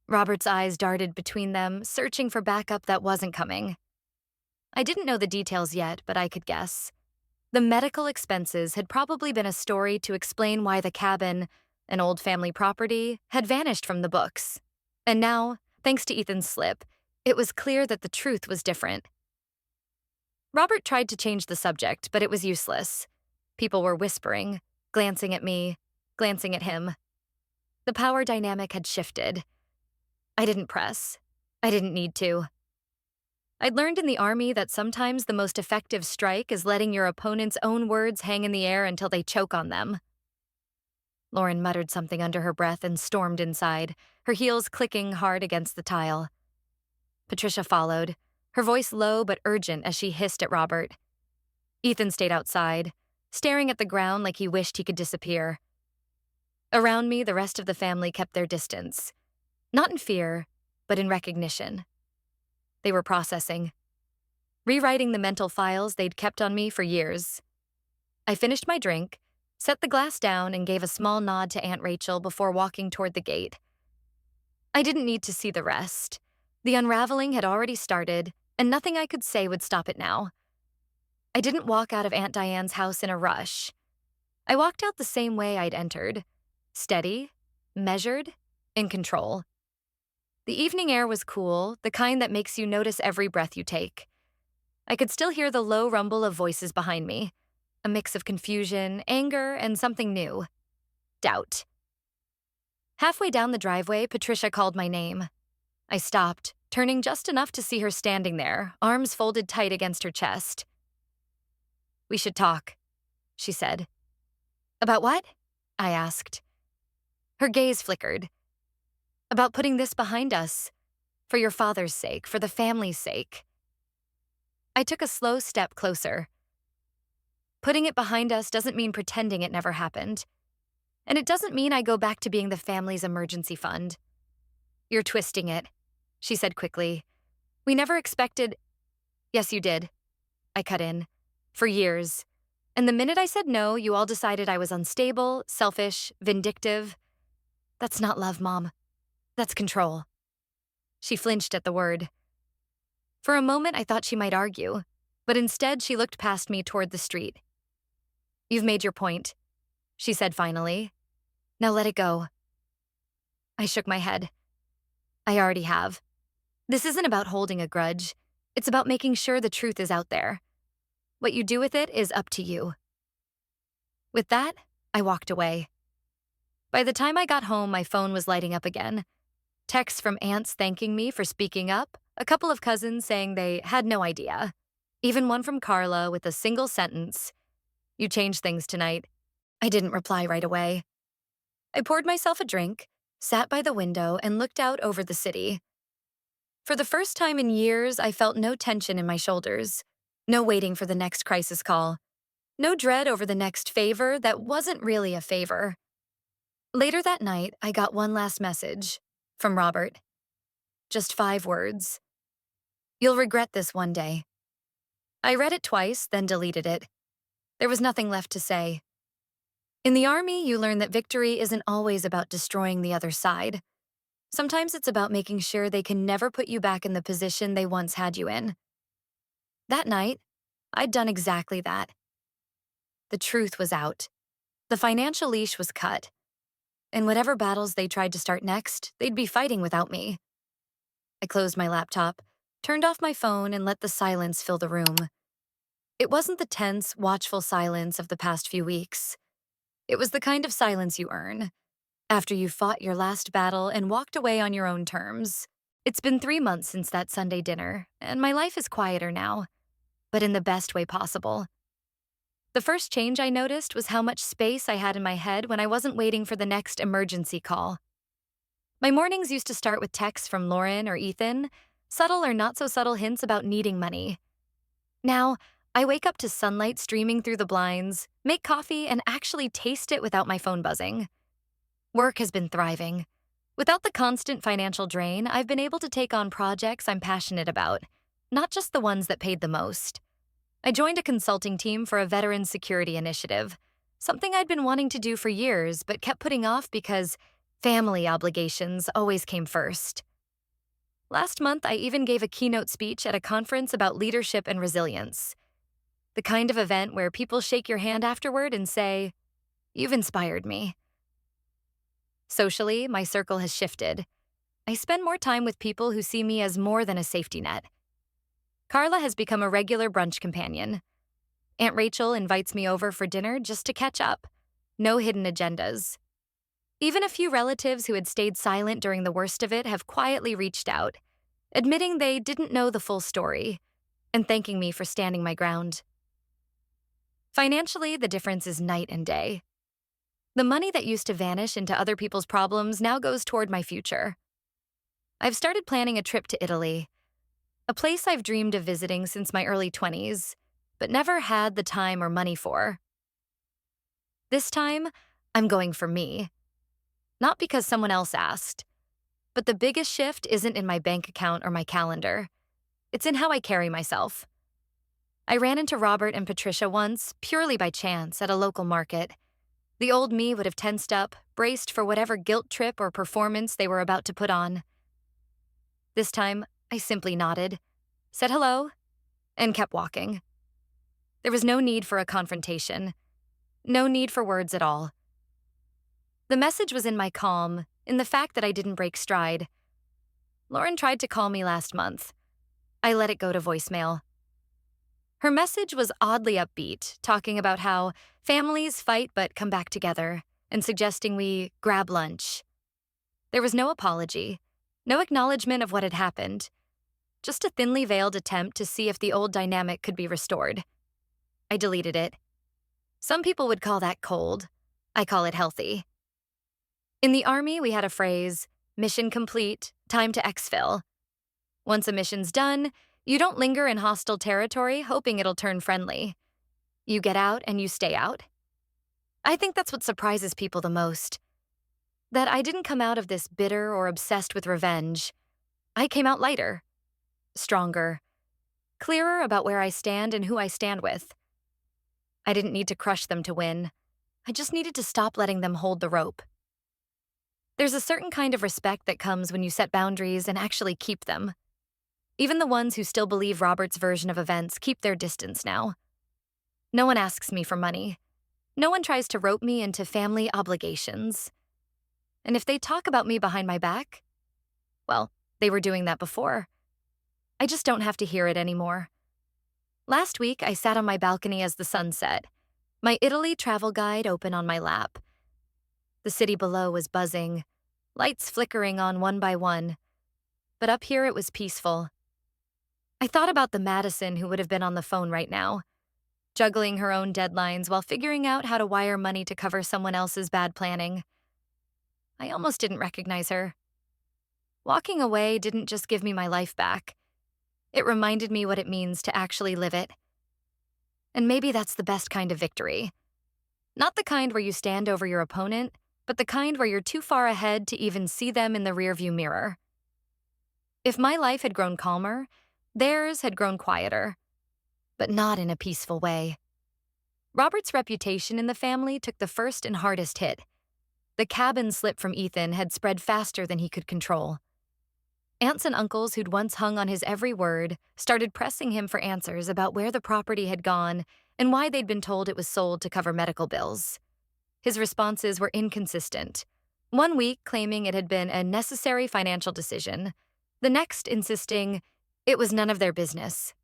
Robert's eyes darted between them, searching for backup that wasn't coming. I didn't know the details yet, but I could guess. The medical expenses had probably been a story to explain why the cabin, an old family property, had vanished from the books. And now, thanks to Ethan's slip, it was clear that the truth was different. Robert tried to change the subject, but it was useless. People were whispering, glancing at me, glancing at him. The power dynamic had shifted. I didn't press. I didn't need to. I'd learned in the Army that sometimes the most effective strike is letting your opponent's own words hang in the air until they choke on them. Lauren muttered something under her breath and stormed inside, her heels clicking hard against the tile. Patricia followed, her voice low but urgent as she hissed at Robert. Ethan stayed outside, staring at the ground like he wished he could disappear. Around me, the rest of the family kept their distance. Not in fear, but in recognition. They were processing, rewriting the mental files they'd kept on me for years. I finished my drink, set the glass down, and gave a small nod to Aunt Rachel before walking toward the gate. I didn't need to see the rest. The unraveling had already started, and nothing I could say would stop it now. I didn't walk out of Aunt Diane's house in a rush. I walked out the same way I'd entered, steady, measured, in control. The evening air was cool, the kind that makes you notice every breath you take. I could still hear the low rumble of voices behind me, a mix of confusion, anger, and something new. Doubt. Halfway down the driveway, Patricia called my name. I stopped, turning just enough to see her standing there, arms folded tight against her chest. "We should talk," she said. "About what?" I asked. Her gaze flickered. "About putting this behind us. For your father's sake, for the family's sake." I took a slow step closer. Putting it behind us doesn't mean pretending it never happened. And it doesn't mean I go back to being the family's emergency fund. "You're twisting it," she said quickly. "We never expected—" "Yes, you did," I cut in. "For years. And the minute I said no, you all decided I was unstable, selfish, vindictive. That's not love, Mom. That's control." She flinched at the word. For a moment, I thought she might argue, but instead she looked past me toward the street. "You've made your point," she said finally. "Now let it go." I shook my head. "I already have. This isn't about holding a grudge. It's about making sure the truth is out there. What you do with it is up to you." With that, I walked away. By the time I got home, my phone was lighting up again. Texts from aunts thanking me for speaking up, a couple of cousins saying they had no idea. Even one from Carla with a single sentence, "You changed things tonight." I didn't reply right away. I poured myself a drink, sat by the window, and looked out over the city. For the first time in years, I felt no tension in my shoulders, no waiting for the next crisis call, no dread over the next favor that wasn't really a favor. Later that night, I got one last message from Robert. Just 5 words. "You'll regret this one day." I read it twice, then deleted it. There was nothing left to say. In the army, you learn that victory isn't always about destroying the other side. Sometimes it's about making sure they can never put you back in the position they once had you in. That night, I'd done exactly that. The truth was out. The financial leash was cut. And whatever battles they tried to start next, they'd be fighting without me. I closed my laptop, turned off my phone, and let the silence fill the room. It wasn't the tense, watchful silence of the past few weeks. It was the kind of silence you earn after you fought your last battle and walked away on your own terms. It's been 3 months since that Sunday dinner, and my life is quieter now, but in the best way possible. The first change I noticed was how much space I had in my head when I wasn't waiting for the next emergency call. My mornings used to start with texts from Lauren or Ethan, subtle or not so subtle hints about needing money. Now, I wake up to sunlight streaming through the blinds, make coffee, and actually taste it without my phone buzzing. Work has been thriving. Without the constant financial drain, I've been able to take on projects I'm passionate about, not just the ones that paid the most. I joined a consulting team for a veteran security initiative, something I'd been wanting to do for years but kept putting off because family obligations always came first. Last month, I even gave a keynote speech at a conference about leadership and resilience, the kind of event where people shake your hand afterward and say, "You've inspired me." Socially, my circle has shifted. I spend more time with people who see me as more than a safety net. Carla has become a regular brunch companion. Aunt Rachel invites me over for dinner just to catch up. No hidden agendas. Even a few relatives who had stayed silent during the worst of it have quietly reached out, admitting they didn't know the full story, and thanking me for standing my ground. Financially, the difference is night and day. The money that used to vanish into other people's problems now goes toward my future. I've started planning a trip to Italy, a place I've dreamed of visiting since my early 20s, but never had the time or money for. This time, I'm going for me. Not because someone else asked, but the biggest shift isn't in my bank account or my calendar. It's in how I carry myself. I ran into Robert and Patricia once, purely by chance, at a local market. The old me would have tensed up, braced for whatever guilt trip or performance they were about to put on. This time, I simply nodded, said hello, and kept walking. There was no need for a confrontation. No need for words at all. The message was in my calm, in the fact that I didn't break stride. Lauren tried to call me last month. I let it go to voicemail. Her message was oddly upbeat, talking about how families fight but come back together, and suggesting we grab lunch. There was no apology, no acknowledgement of what had happened, just a thinly veiled attempt to see if the old dynamic could be restored. I deleted it. Some people would call that cold. I call it healthy. In the Army, we had a phrase, mission complete, time to exfil. Once a mission's done, you don't linger in hostile territory hoping it'll turn friendly. You get out and you stay out. I think that's what surprises people the most. That I didn't come out of this bitter or obsessed with revenge. I came out lighter, stronger, clearer about where I stand and who I stand with. I didn't need to crush them to win. I just needed to stop letting them hold the rope. There's a certain kind of respect that comes when you set boundaries and actually keep them. Even the ones who still believe Robert's version of events keep their distance now. No one asks me for money. No one tries to rope me into family obligations. And if they talk about me behind my back, well, they were doing that before. I just don't have to hear it anymore. Last week, I sat on my balcony as the sun set, my Italy travel guide open on my lap. The city below was buzzing, lights flickering on one by one, but up here it was peaceful. I thought about the Madison who would have been on the phone right now, juggling her own deadlines while figuring out how to wire money to cover someone else's bad planning. I almost didn't recognize her. Walking away didn't just give me my life back. It reminded me what it means to actually live it. And maybe that's the best kind of victory. Not the kind where you stand over your opponent, but the kind where you're too far ahead to even see them in the rearview mirror. If my life had grown calmer, theirs had grown quieter, but not in a peaceful way. Robert's reputation in the family took the first and hardest hit. The cabin slip from Ethan had spread faster than he could control. Aunts and uncles who'd once hung on his every word started pressing him for answers about where the property had gone and why they'd been told it was sold to cover medical bills. His responses were inconsistent. One week claiming it had been a necessary financial decision, the next insisting it was none of their business.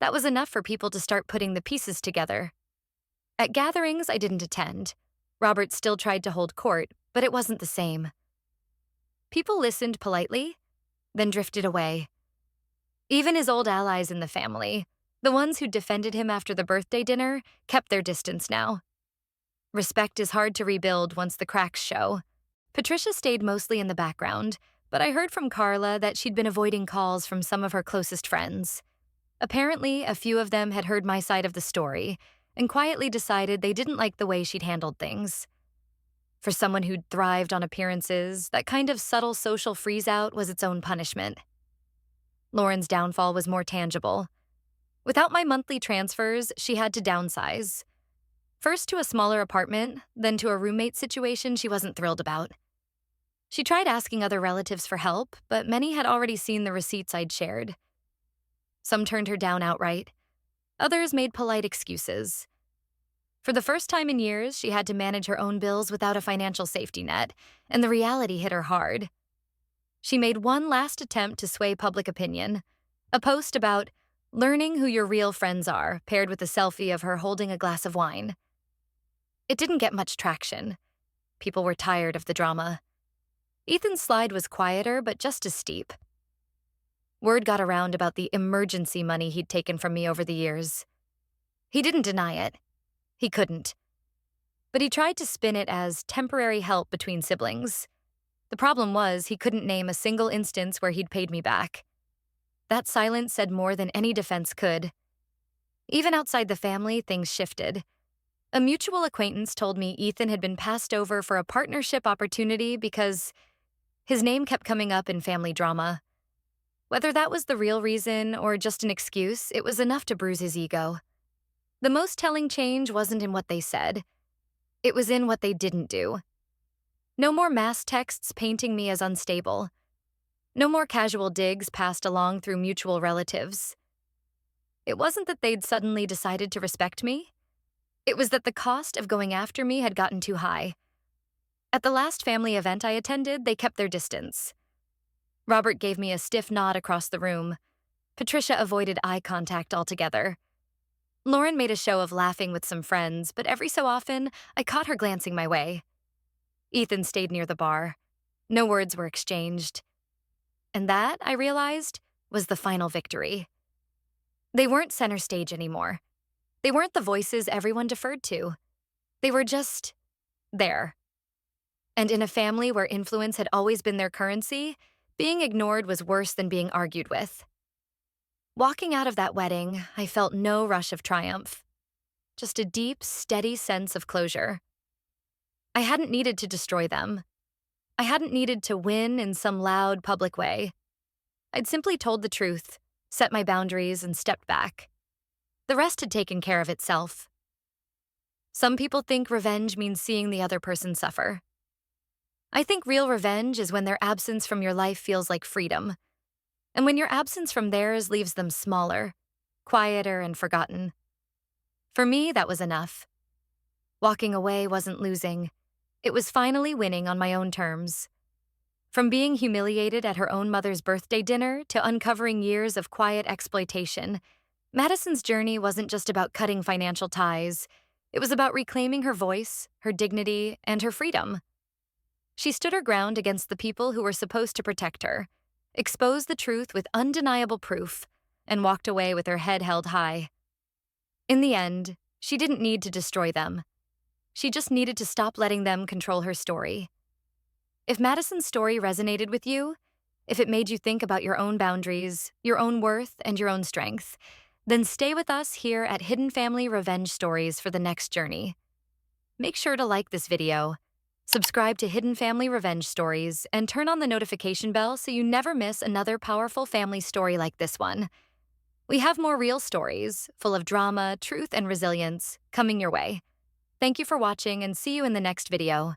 That was enough for people to start putting the pieces together. At gatherings I didn't attend, Robert still tried to hold court, but it wasn't the same. People listened politely, then drifted away. Even his old allies in the family, the ones who defended him after the birthday dinner, kept their distance now. Respect is hard to rebuild once the cracks show. Patricia stayed mostly in the background, but I heard from Carla that she'd been avoiding calls from some of her closest friends. Apparently, a few of them had heard my side of the story and quietly decided they didn't like the way she'd handled things. For someone who'd thrived on appearances, that kind of subtle social freeze-out was its own punishment. Lauren's downfall was more tangible. Without my monthly transfers, she had to downsize. First to a smaller apartment, then to a roommate situation she wasn't thrilled about. She tried asking other relatives for help, but many had already seen the receipts I'd shared. Some turned her down outright. Others made polite excuses. For the first time in years, she had to manage her own bills without a financial safety net, and the reality hit her hard. She made one last attempt to sway public opinion, a post about learning who your real friends are, paired with a selfie of her holding a glass of wine. It didn't get much traction. People were tired of the drama. Ethan's slide was quieter, but just as steep. Word got around about the emergency money he'd taken from me over the years. He didn't deny it. He couldn't. But he tried to spin it as temporary help between siblings. The problem was he couldn't name a single instance where he'd paid me back. That silence said more than any defense could. Even outside the family, things shifted. A mutual acquaintance told me Ethan had been passed over for a partnership opportunity because his name kept coming up in family drama. Whether that was the real reason or just an excuse, it was enough to bruise his ego. The most telling change wasn't in what they said. It was in what they didn't do. No more mass texts painting me as unstable. No more casual digs passed along through mutual relatives. It wasn't that they'd suddenly decided to respect me. It was that the cost of going after me had gotten too high. At the last family event I attended, they kept their distance. Robert gave me a stiff nod across the room. Patricia avoided eye contact altogether. Lauren made a show of laughing with some friends, but every so often, I caught her glancing my way. Ethan stayed near the bar. No words were exchanged. And that, I realized, was the final victory. They weren't center stage anymore. They weren't the voices everyone deferred to. They were just there. And in a family where influence had always been their currency, being ignored was worse than being argued with. Walking out of that wedding, I felt no rush of triumph. Just a deep, steady sense of closure. I hadn't needed to destroy them. I hadn't needed to win in some loud, public way. I'd simply told the truth, set my boundaries, and stepped back. The rest had taken care of itself. Some people think revenge means seeing the other person suffer. I think real revenge is when their absence from your life feels like freedom, and when your absence from theirs leaves them smaller, quieter, and forgotten. For me, that was enough. Walking away wasn't losing. It was finally winning on my own terms. From being humiliated at her own mother's birthday dinner to uncovering years of quiet exploitation, Madison's journey wasn't just about cutting financial ties. It was about reclaiming her voice, her dignity, and her freedom. She stood her ground against the people who were supposed to protect her, exposed the truth with undeniable proof, and walked away with her head held high. In the end, she didn't need to destroy them. She just needed to stop letting them control her story. If Madison's story resonated with you, if it made you think about your own boundaries, your own worth, and your own strength, then stay with us here at Hidden Family Revenge Stories for the next journey. Make sure to like this video, subscribe to Hidden Family Revenge Stories, and turn on the notification bell so you never miss another powerful family story like this one. We have more real stories, full of drama, truth, and resilience, coming your way. Thank you for watching and see you in the next video.